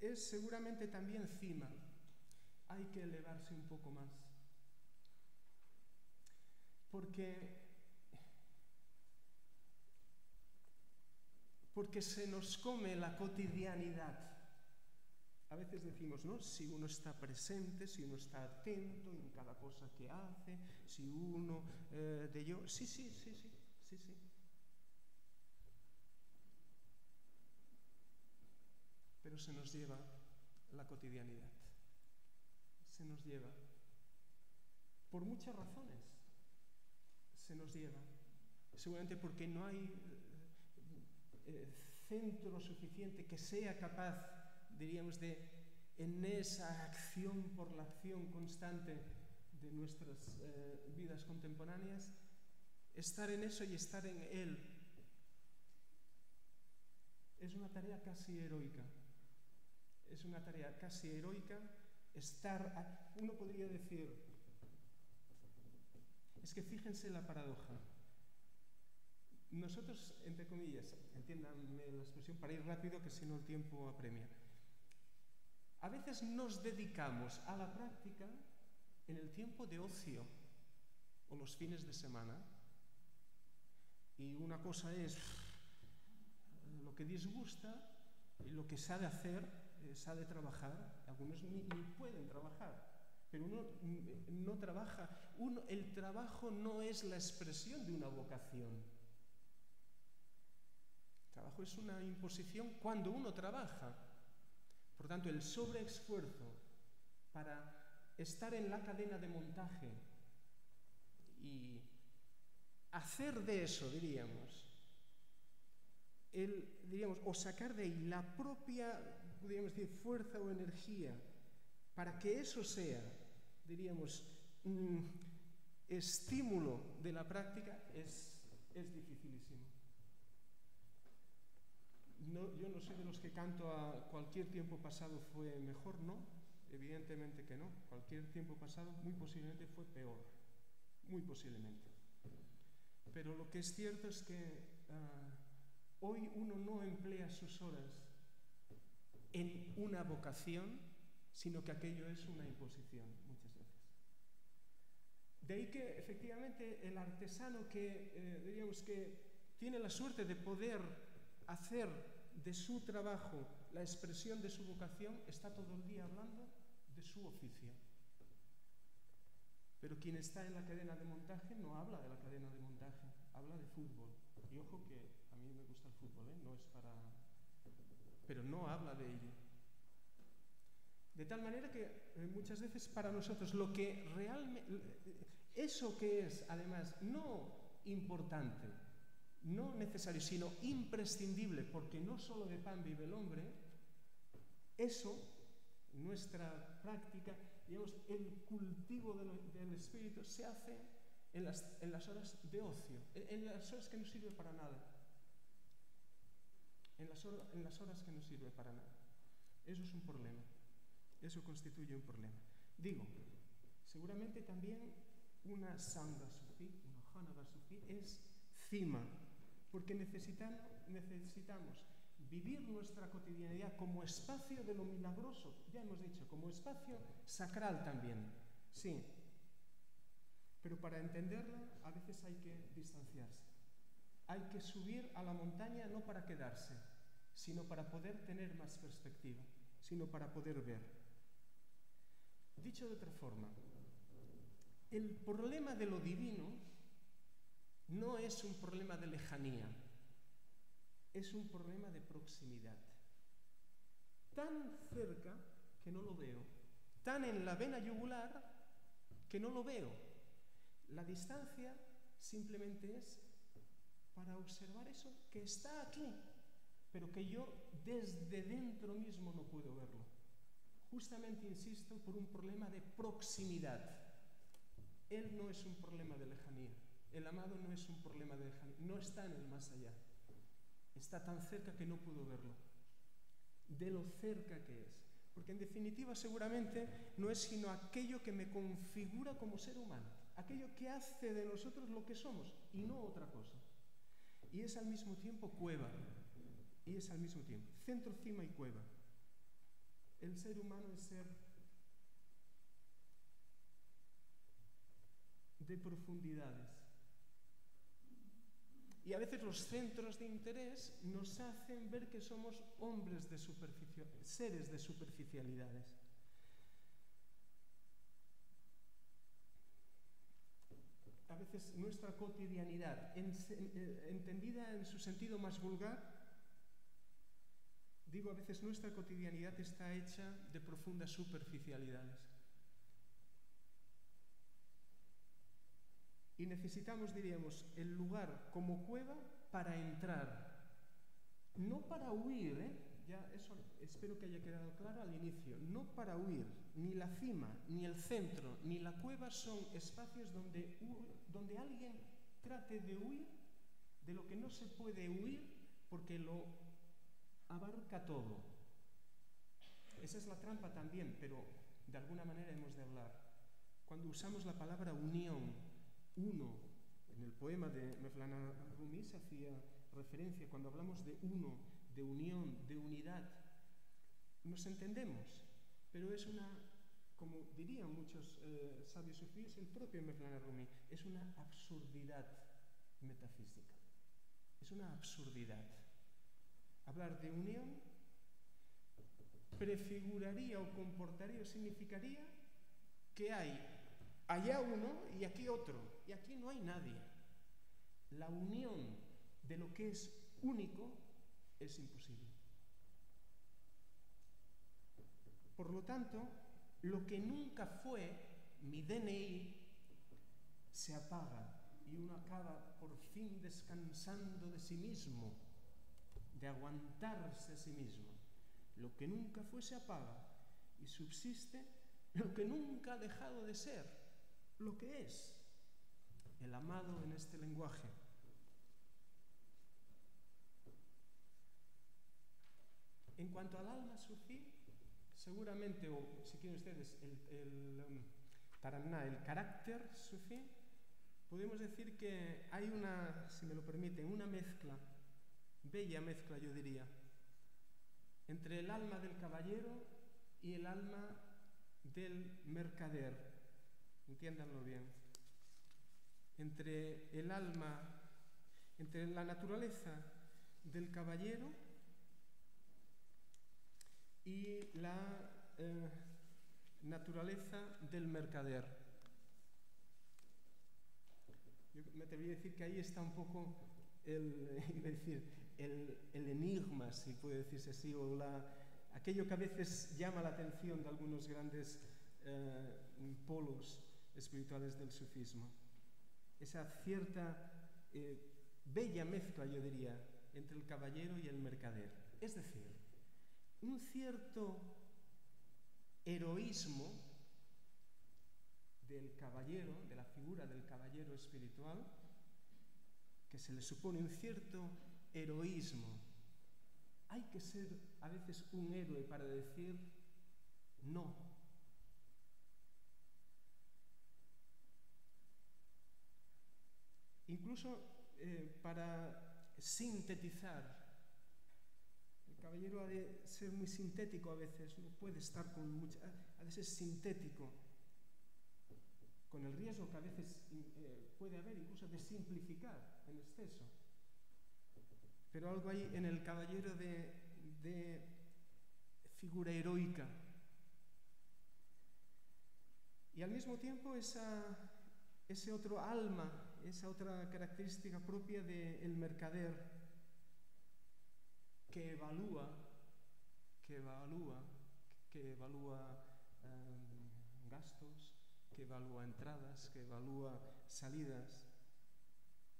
Es seguramente también cima. Hay que elevarse un poco más. Porque se nos come la cotidianidad. A veces decimos, ¿no? Si uno está presente, si uno está atento en cada cosa que hace, si uno de yo... Sí. Pero se nos lleva la cotidianidad. Se nos lleva. Por muchas razones se nos lleva. Seguramente porque no hay centro suficiente que sea capaz, diríamos, de, en esa acción por la acción constante de nuestras vidas contemporáneas, estar en eso y estar en él. Es una tarea casi heroica. Es una tarea casi heroica estar, uno podría decir, es que fíjense la paradoja. Nosotros, entre comillas, entiéndanme la expresión para ir rápido, que si no el tiempo apremia. A veces nos dedicamos a la práctica en el tiempo de ocio o los fines de semana. Y una cosa es lo que disgusta y lo que sabe hacer, sabe trabajar. Algunos ni pueden trabajar, pero uno no trabaja. El trabajo no es la expresión de una vocación. El trabajo es una imposición cuando uno trabaja. Por tanto, el sobreesfuerzo para estar en la cadena de montaje y hacer de eso, diríamos, o sacar de ahí la propia, podríamos decir, fuerza o energía para que eso sea, diríamos, estímulo de la práctica es dificilísimo. No, yo no soy de los que canto a cualquier tiempo pasado fue mejor, no, evidentemente que no. Cualquier tiempo pasado muy posiblemente fue peor, muy posiblemente. Pero lo que es cierto es que hoy uno no emplea sus horas en una vocación, sino que aquello es una imposición muchas veces. De ahí que efectivamente el artesano que, diríamos que tiene la suerte de poder hacer de su trabajo la expresión de su vocación, está todo el día hablando de su oficio. Pero quien está en la cadena de montaje no habla de la cadena de montaje, habla de fútbol. Y ojo que a mí me gusta el fútbol, no es para... pero no habla de ello. De tal manera que muchas veces para nosotros lo que realmente... eso que es, además, no importante, no necesario, sino imprescindible, porque no solo de pan vive el hombre, eso, nuestra práctica, digamos, el cultivo del espíritu se hace en las horas de ocio, en las horas que no sirve para nada. En las horas que no sirve para nada. Eso es un problema. Eso constituye un problema. Digo, seguramente también una sangha sufi, una jhanava sufi, es cima, porque necesitamos vivir nuestra cotidianidad como espacio de lo milagroso, ya hemos dicho, como espacio sacral también, sí. Pero para entenderla a veces hay que distanciarse. Hay que subir a la montaña no para quedarse, sino para poder tener más perspectiva, sino para poder ver. Dicho de otra forma, el problema de lo divino no es un problema de lejanía, es un problema de proximidad. Tan cerca que no lo veo, tan en la vena yugular que no lo veo. La distancia simplemente es para observar eso que está aquí, pero que yo desde dentro mismo no puedo verlo. Justamente, insisto, por un problema de proximidad. Él no es un problema de lejanía. El amado no es un problema de lejanía. No está en el más allá. Está tan cerca que no puedo verlo. De lo cerca que es. Porque en definitiva seguramente no es sino aquello que me configura como ser humano. Aquello que hace de nosotros lo que somos y no otra cosa. Y es al mismo tiempo cueva. Y es al mismo tiempo centro, cima y cueva. El ser humano es ser de profundidades. Y a veces los centros de interés nos hacen ver que somos hombres de seres de superficialidades. A veces nuestra cotidianidad, entendida en su sentido más vulgar, digo, a veces nuestra cotidianidad está hecha de profundas superficialidades. Y necesitamos, diríamos, el lugar como cueva para entrar, no para huir, ya eso espero que haya quedado claro al inicio, no para huir. Ni la cima, ni el centro, ni la cueva son espacios donde alguien trate de huir de lo que no se puede huir porque lo abarca todo. Esa es la trampa también, pero de alguna manera hemos de hablar. Cuando usamos la palabra unión, uno, en el poema de Mevlana Rumi se hacía referencia, cuando hablamos de uno, de unión, de unidad, nos entendemos, pero es una, como dirían muchos sabios sufíes, el propio Mevlana Rumi, es una absurdidad metafísica. Es una absurdidad. Hablar de unión prefiguraría o comportaría o significaría que hay allá uno y aquí otro, y aquí no hay nadie. La unión de lo que es único es imposible. Por lo tanto, lo que nunca fue mi DNI se apaga y uno acaba por fin descansando de sí mismo, de aguantarse a sí mismo. Lo que nunca fue se apaga y subsiste lo que nunca ha dejado de ser, lo que es. el amado en este lenguaje. En cuanto al alma sufí, seguramente, o si quieren ustedes, taranná, el carácter sufí, podemos decir que hay una, si me lo permiten, una mezcla, bella mezcla yo diría, entre el alma del caballero y el alma del mercader. Entiéndanlo bien. Entre el alma, entre la naturaleza del caballero y la naturaleza del mercader. Yo me atrevería a decir que ahí está un poco el enigma, si puede decirse así, o aquello que a veces llama la atención de algunos grandes polos espirituales del sufismo. Esa cierta bella mezcla, yo diría, entre el caballero y el mercader. Es decir, un cierto heroísmo del caballero, de la figura del caballero espiritual, que se le supone un cierto heroísmo. Hay que ser a veces un héroe para decir no. Incluso para sintetizar. El caballero ha de ser muy sintético a veces, no puede estar con mucha, ha de ser sintético, con el riesgo que a veces puede haber incluso de simplificar en exceso. Pero algo hay en el caballero de figura heroica. Y al mismo tiempo ese otro alma, esa otra característica propia del mercader, que evalúa gastos, que evalúa entradas, que evalúa salidas,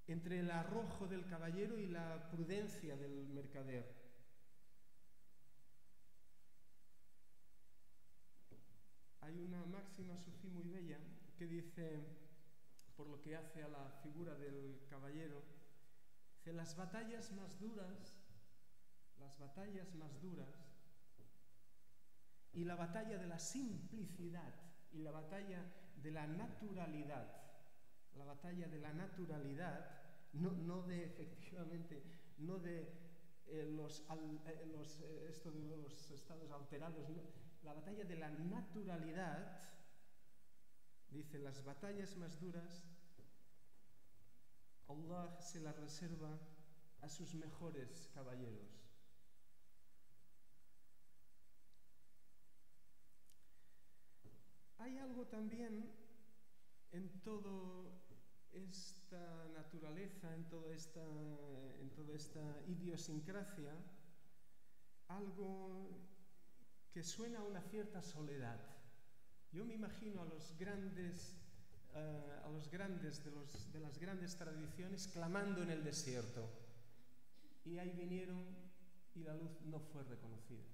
entre el arrojo del caballero y la prudencia del mercader. Hay una máxima sufí muy bella que dice, por lo que hace a la figura del caballero, dice: las batallas más duras y la batalla de la simplicidad y la batalla de la naturalidad, no de efectivamente, no de los estados alterados, no, la batalla de la naturalidad, dice, las batallas más duras, Allah se las reserva a sus mejores caballeros. Hay algo también en toda esta naturaleza, en toda esta idiosincrasia, algo que suena a una cierta soledad. Yo me imagino a los grandes de las grandes tradiciones clamando en el desierto, y ahí vinieron y la luz no fue reconocida.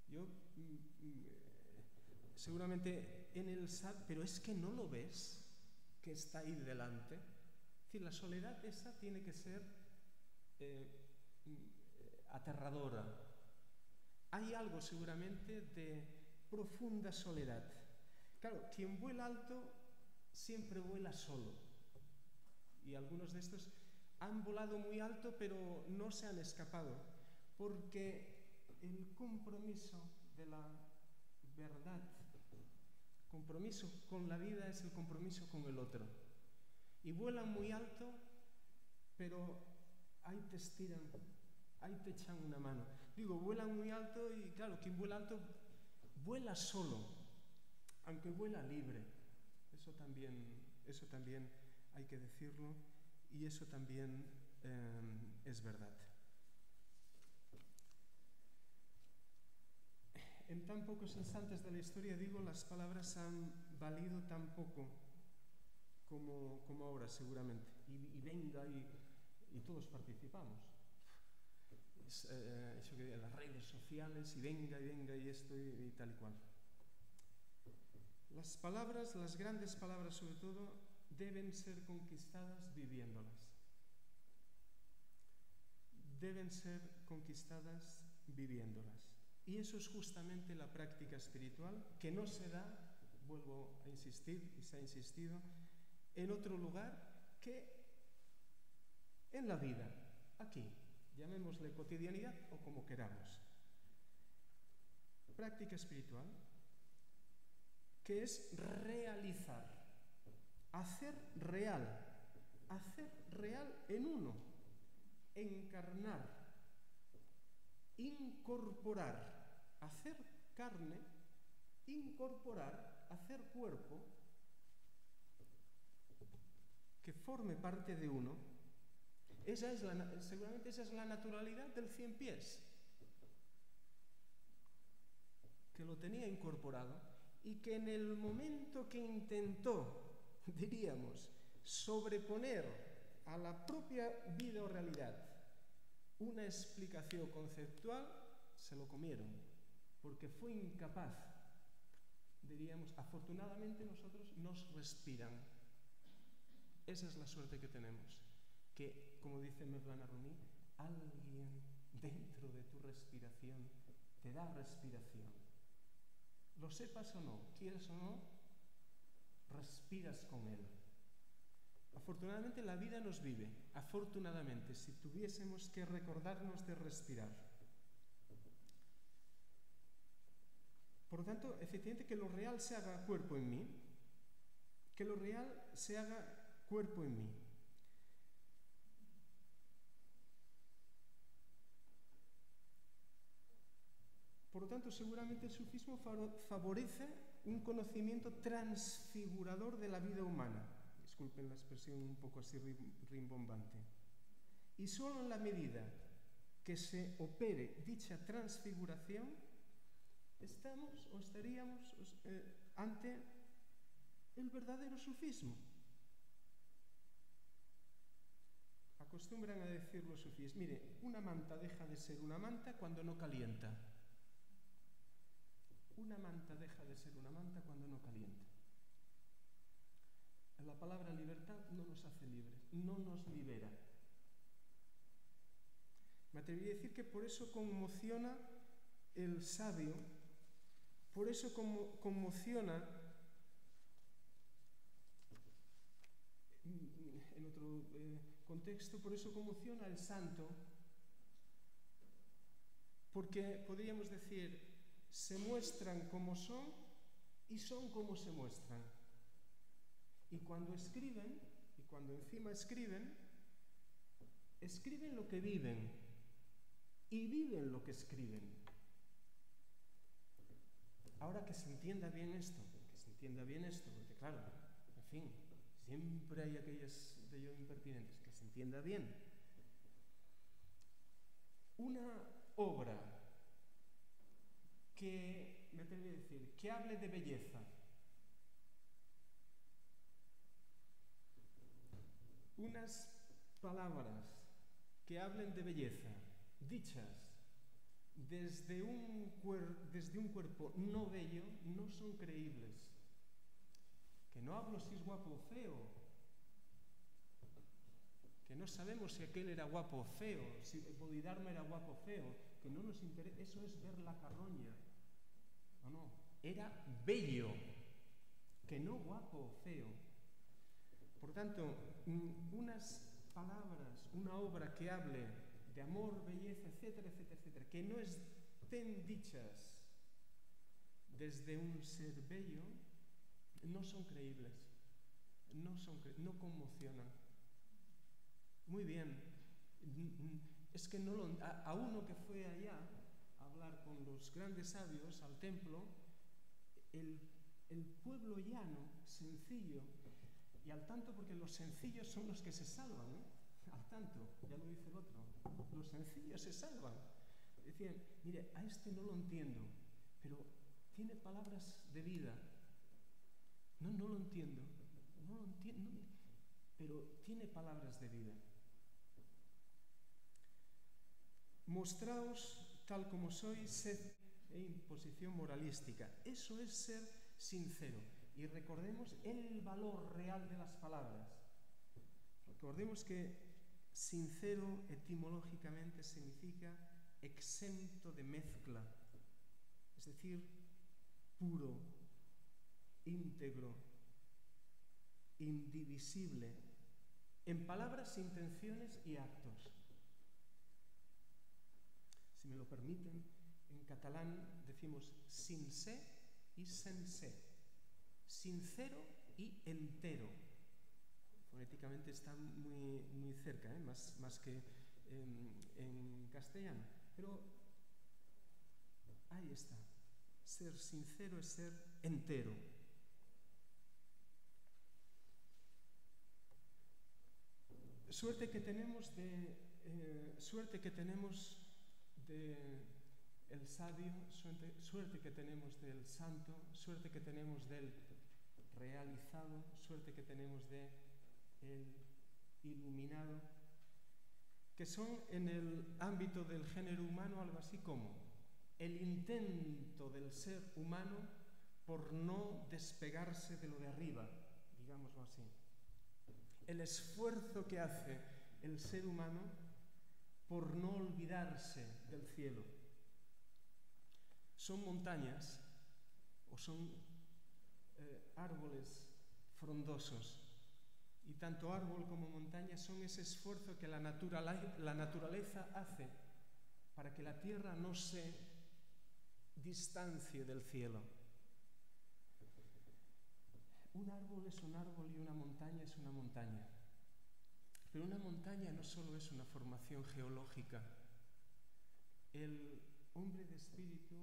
Yo seguramente en el sad, pero es que no lo ves, que está ahí delante. Es decir, la soledad esa tiene que ser aterradora. Hay algo seguramente de profunda soledad. Claro, quien vuela alto siempre vuela solo. Y algunos de estos han volado muy alto, pero no se han escapado, porque el compromiso de la verdad, compromiso con la vida, es el compromiso con el otro. Y vuelan muy alto, pero ahí te estiran, ahí te echan una mano. Digo, vuelan muy alto y claro, quien vuela alto vuela solo, aunque vuela libre. Eso también hay que decirlo, y eso también es verdad. En tan pocos instantes de la historia, digo, las palabras han valido tan poco como ahora, seguramente. Y venga, y todos participamos. Eso que las redes sociales, y venga, y esto, y tal y cual. Las palabras, las grandes palabras sobre todo, deben ser conquistadas viviéndolas. Deben ser conquistadas viviéndolas. Y eso es justamente la práctica espiritual, que no se da, vuelvo a insistir, y se ha insistido, en otro lugar que en la vida, aquí, llamémosle cotidianidad o como queramos. Práctica espiritual, que es realizar, hacer real en uno, encarnar, incorporar, hacer carne, incorporar, hacer cuerpo, que forme parte de uno. Seguramente esa es la naturalidad del 100 pies, que lo tenía incorporado y que en el momento que intentó, diríamos, sobreponer a la propia vida o realidad una explicación conceptual, se lo comieron, porque fue incapaz. Diríamos, afortunadamente nosotros nos respiran. Esa es la suerte que tenemos, que, como dice Mevlana Rumi, alguien dentro de tu respiración te da respiración. Lo sepas o no, quieres o no, respiras con él. Afortunadamente la vida nos vive, afortunadamente, si tuviésemos que recordarnos de respirar. Por lo tanto, efectivamente, que lo real se haga cuerpo en mí, que lo real se haga cuerpo en mí. Por lo tanto, seguramente el sufismo favorece un conocimiento transfigurador de la vida humana. Disculpen la expresión un poco así rimbombante. Y solo en la medida que se opere dicha transfiguración, estamos o estaríamos ante el verdadero sufismo. Acostumbran a decir los sufíes, mire, una manta deja de ser una manta cuando no calienta. Una manta deja de ser una manta cuando no calienta. La palabra libertad no nos hace libres, no nos libera. Me atrevería a decir que por eso conmociona el sabio, por eso conmociona, en otro contexto, por eso conmociona el santo, porque podríamos decir, se muestran como son y son como se muestran. Y cuando escriben, y cuando encima escriben lo que viven y viven lo que escriben. Ahora que se entienda bien esto, porque claro, en fin, siempre hay aquellas de yo impertinentes, que se entienda bien. Una obra que, me atrevo a decir, que hable de belleza, unas palabras que hablen de belleza, dichas desde un cuerpo no bello, no son creíbles. Que no hablo si es guapo o feo, que no sabemos si aquel era guapo o feo, si Bodhidharma era guapo o feo, que no nos interesa, eso es ver la carroña. No, era bello, que no guapo o feo. Por tanto, unas palabras, una obra que hable de amor, belleza, etcétera, etcétera, etcétera, que no estén dichas desde un ser bello, no son creíbles, no conmocionan. Muy bien, es que a uno que fue allá a hablar con los grandes sabios al templo, el pueblo llano, sencillo, y al tanto porque los sencillos son los que se salvan, al tanto, ya lo dice el otro, los sencillos se salvan. Decían, mire, a este no lo entiendo, pero tiene palabras de vida. No lo entiendo, pero tiene palabras de vida. Mostraos tal como sois, sed en posición moralística. Eso es ser sincero. y recordemos el valor real de las palabras. Recordemos que sincero etimológicamente significa exento de mezcla, es decir, puro, íntegro, indivisible, en palabras, intenciones y actos. Si me lo permiten, en catalán decimos sincer y sencer, sincero y entero. Fonéticamente están muy cerca, más que en castellano. Pero ahí está. Ser sincero es ser entero. Suerte que tenemos de el sabio, suerte que tenemos del santo, suerte que tenemos del realizado, suerte que tenemos de el iluminado, que son en el ámbito del género humano algo así como el intento del ser humano por no despegarse de lo de arriba, digámoslo así. El esfuerzo que hace el ser humano por no olvidarse del cielo. Son montañas o son árboles frondosos. Y tanto árbol como montaña son ese esfuerzo que la naturaleza hace para que la tierra no se distancie del cielo. Un árbol es un árbol y una montaña es una montaña. Pero una montaña no solo es una formación geológica. El hombre de espíritu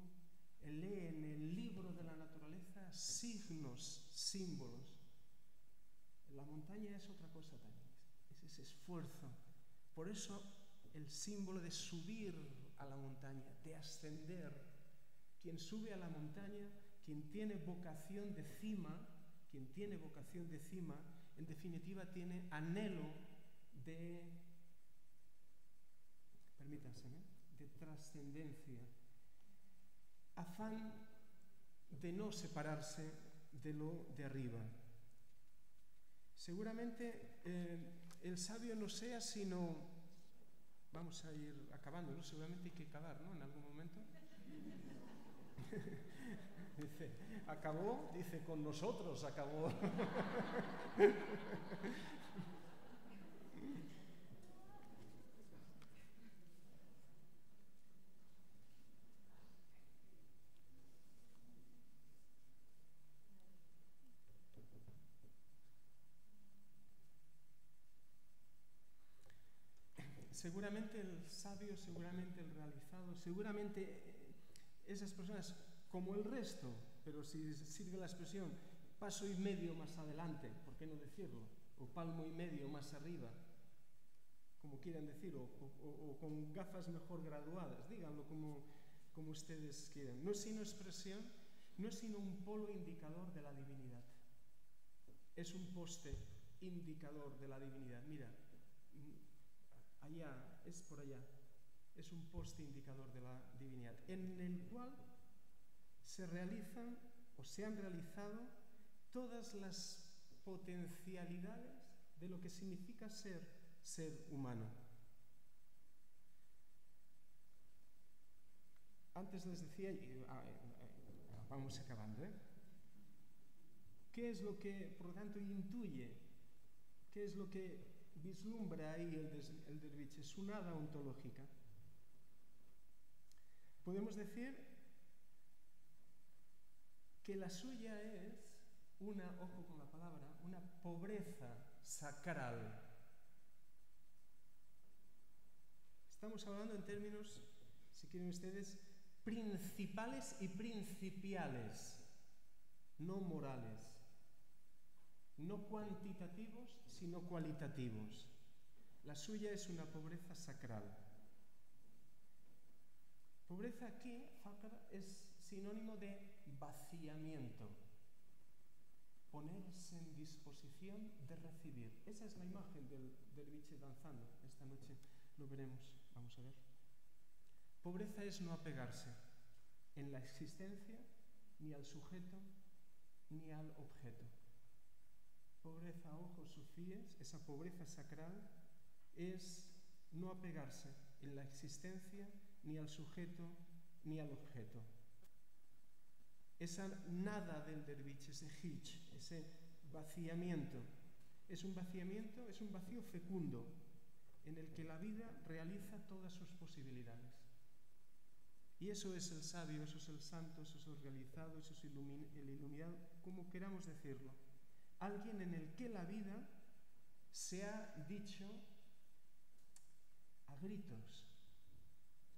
lee en el libro de la naturaleza signos, símbolos. La montaña es otra cosa también, es ese esfuerzo. Por eso el símbolo de subir a la montaña, de ascender. Quien sube a la montaña, quien tiene vocación de cima, en definitiva tiene anhelo de, permítanseme, de trascendencia, afán de no separarse de lo de arriba. Seguramente el sabio no sea sino, vamos a ir acabando, ¿no? Seguramente hay que acabar, ¿no? En algún momento. Dice, acabó, dice, con nosotros acabó. Seguramente el sabio, seguramente el realizado, seguramente esas personas, como el resto, pero si sirve la expresión, paso y medio más adelante, ¿por qué no decirlo? O palmo y medio más arriba, como quieran decir, o con gafas mejor graduadas, díganlo como ustedes quieran. No es sino expresión, no es sino un polo indicador de la divinidad. Es un poste indicador de la divinidad. Mira, allá, es por allá. Es un poste indicador de la divinidad, en el cual se realizan o se han realizado todas las potencialidades de lo que significa ser humano. Antes les decía, vamos acabando, ¿qué es lo que, por lo tanto, intuye? ¿Qué es lo que vislumbra ahí el derviche? Su nada ontológica. Podemos decir que la suya es una, ojo con la palabra, una pobreza sacral. Estamos hablando en términos, si quieren ustedes, principales y principiales, no morales, no cuantitativos, sino cualitativos. La suya es una pobreza sacral. Pobreza aquí, fakr, es sinónimo de vaciamiento, ponerse en disposición de recibir. Esa es la imagen del derviche danzando. Esta noche lo veremos, vamos a ver. Pobreza es no apegarse en la existencia ni al sujeto ni al objeto. Pobreza, ojos, sufíes, esa pobreza sacral es no apegarse en la existencia ni al sujeto ni al objeto. Esa nada del derviche, ese hitch, ese vaciamiento, es un vacío fecundo en el que la vida realiza todas sus posibilidades. Y eso es el sabio, eso es el santo, eso es el realizado, eso es el iluminado, como queramos decirlo. Alguien en el que la vida se ha dicho a gritos,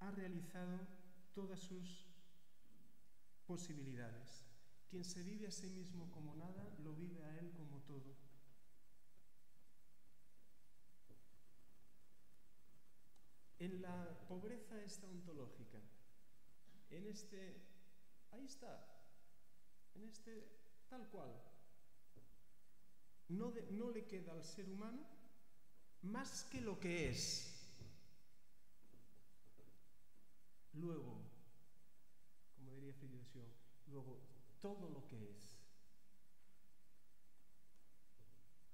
ha realizado todas sus posibilidades. Quien se vive a sí mismo como nada, lo vive a él como todo. En la pobreza esta ontológica, ahí está, en tal cual, no le queda al ser humano más que lo que es. Luego, como diría Friedrich Schiller, luego todo lo que es.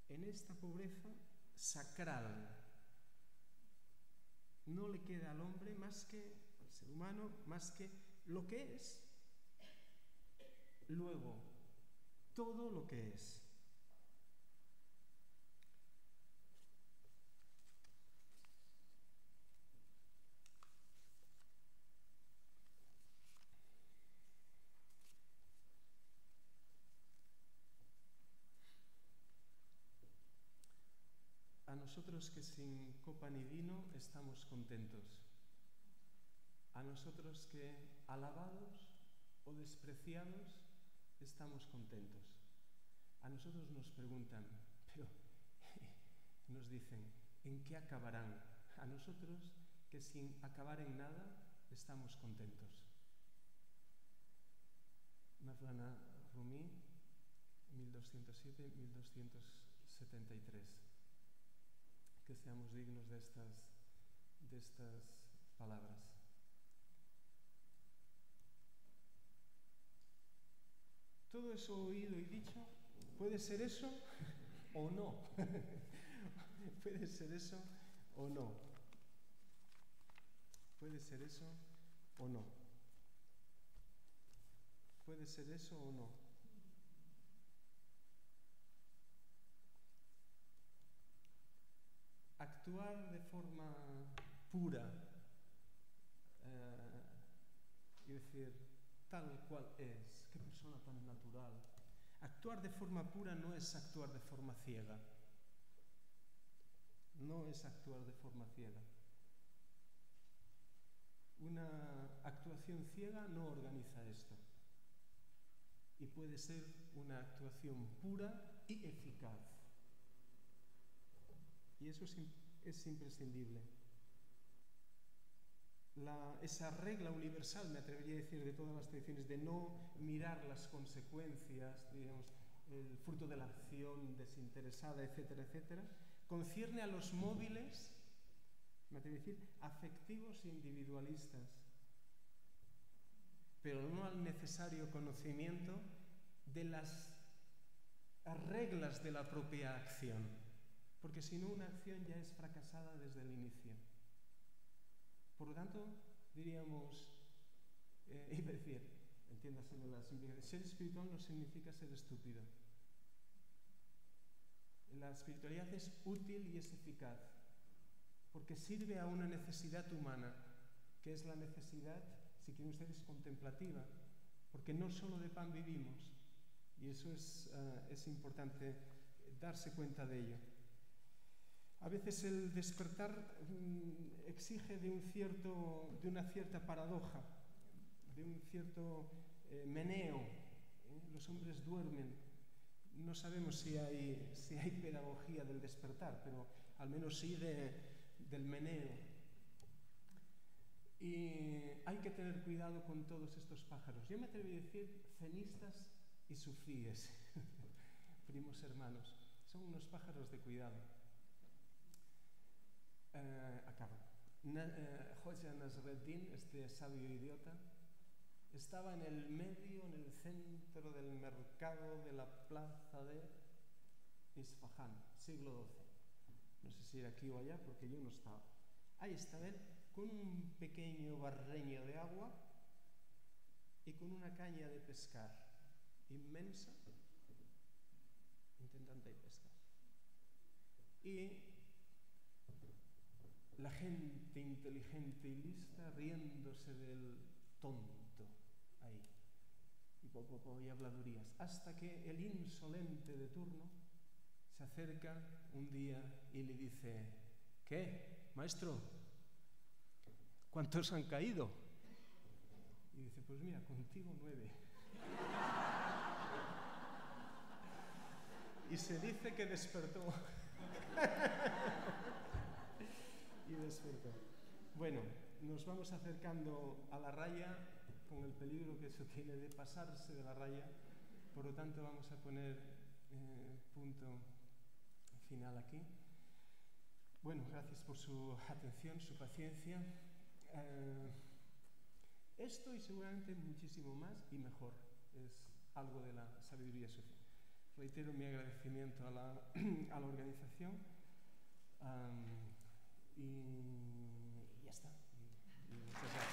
En esta pobreza sacral no le queda al hombre más que, al ser humano, más que lo que es. Luego, todo lo que es. A nosotros que sin copa ni vino estamos contentos. A nosotros que alabados o despreciados estamos contentos. A nosotros nos preguntan, pero nos dicen, ¿en qué acabarán? A nosotros que sin acabar en nada estamos contentos. Mevlana Rumi, 1207-1273. Que seamos dignos de estas palabras. Todo eso oído y dicho, ¿puede ser eso o no? ¿Puede ser eso o no? ¿Puede ser eso o no? ¿Puede ser eso o no? Actuar de forma pura y decir tal cual es, qué persona tan natural. Actuar de forma pura no es actuar de forma ciega. No es actuar de forma ciega. Una actuación ciega no organiza esto. Y puede ser una actuación pura y eficaz. Y eso es imprescindible. Esa regla universal, me atrevería a decir, de todas las tradiciones, de no mirar las consecuencias, digamos, el fruto de la acción desinteresada, etcétera, etcétera, concierne a los móviles, me atrevería a decir, afectivos e individualistas, pero no al necesario conocimiento de las reglas de la propia acción, porque si no, una acción ya es fracasada desde el inicio. Por lo tanto, diríamos, iba a decir, entiéndase la simplicidad, ser espiritual no significa ser estúpido. La espiritualidad es útil y es eficaz, porque sirve a una necesidad humana, que es la necesidad, si quieren ustedes, contemplativa, porque no solo de pan vivimos, y eso es importante darse cuenta de ello. A veces el despertar exige de una cierta paradoja, de un cierto meneo. Los hombres duermen. No sabemos si hay pedagogía del despertar, pero al menos sí del meneo. Y hay que tener cuidado con todos estos pájaros. Yo me atrevo a decir cenistas y sufíes, primos hermanos. Son unos pájaros de cuidado. Acabo. Hoxha Nasreddin, este sabio idiota, estaba en el medio, en el centro del mercado de la plaza de Isfahán, siglo XII. No sé si era aquí o allá porque yo no estaba. Ahí está él con un pequeño barreño de agua y con una caña de pescar inmensa, intentando ahí pescar. Y la gente inteligente y lista riéndose del tonto ahí. Y habladurías. Hasta que el insolente de turno se acerca un día y le dice: ¿qué, maestro? ¿Cuántos han caído? Y dice: pues mira, contigo 9. Y se dice que despertó. Y despertó. Bueno, nos vamos acercando a la raya con el peligro que eso tiene de pasarse de la raya. Por lo tanto, vamos a poner punto final aquí. Bueno, gracias por su atención, su paciencia. Esto y seguramente muchísimo más y mejor es algo de la sabiduría social. Reitero mi agradecimiento a la organización y ya está. Y muchas gracias.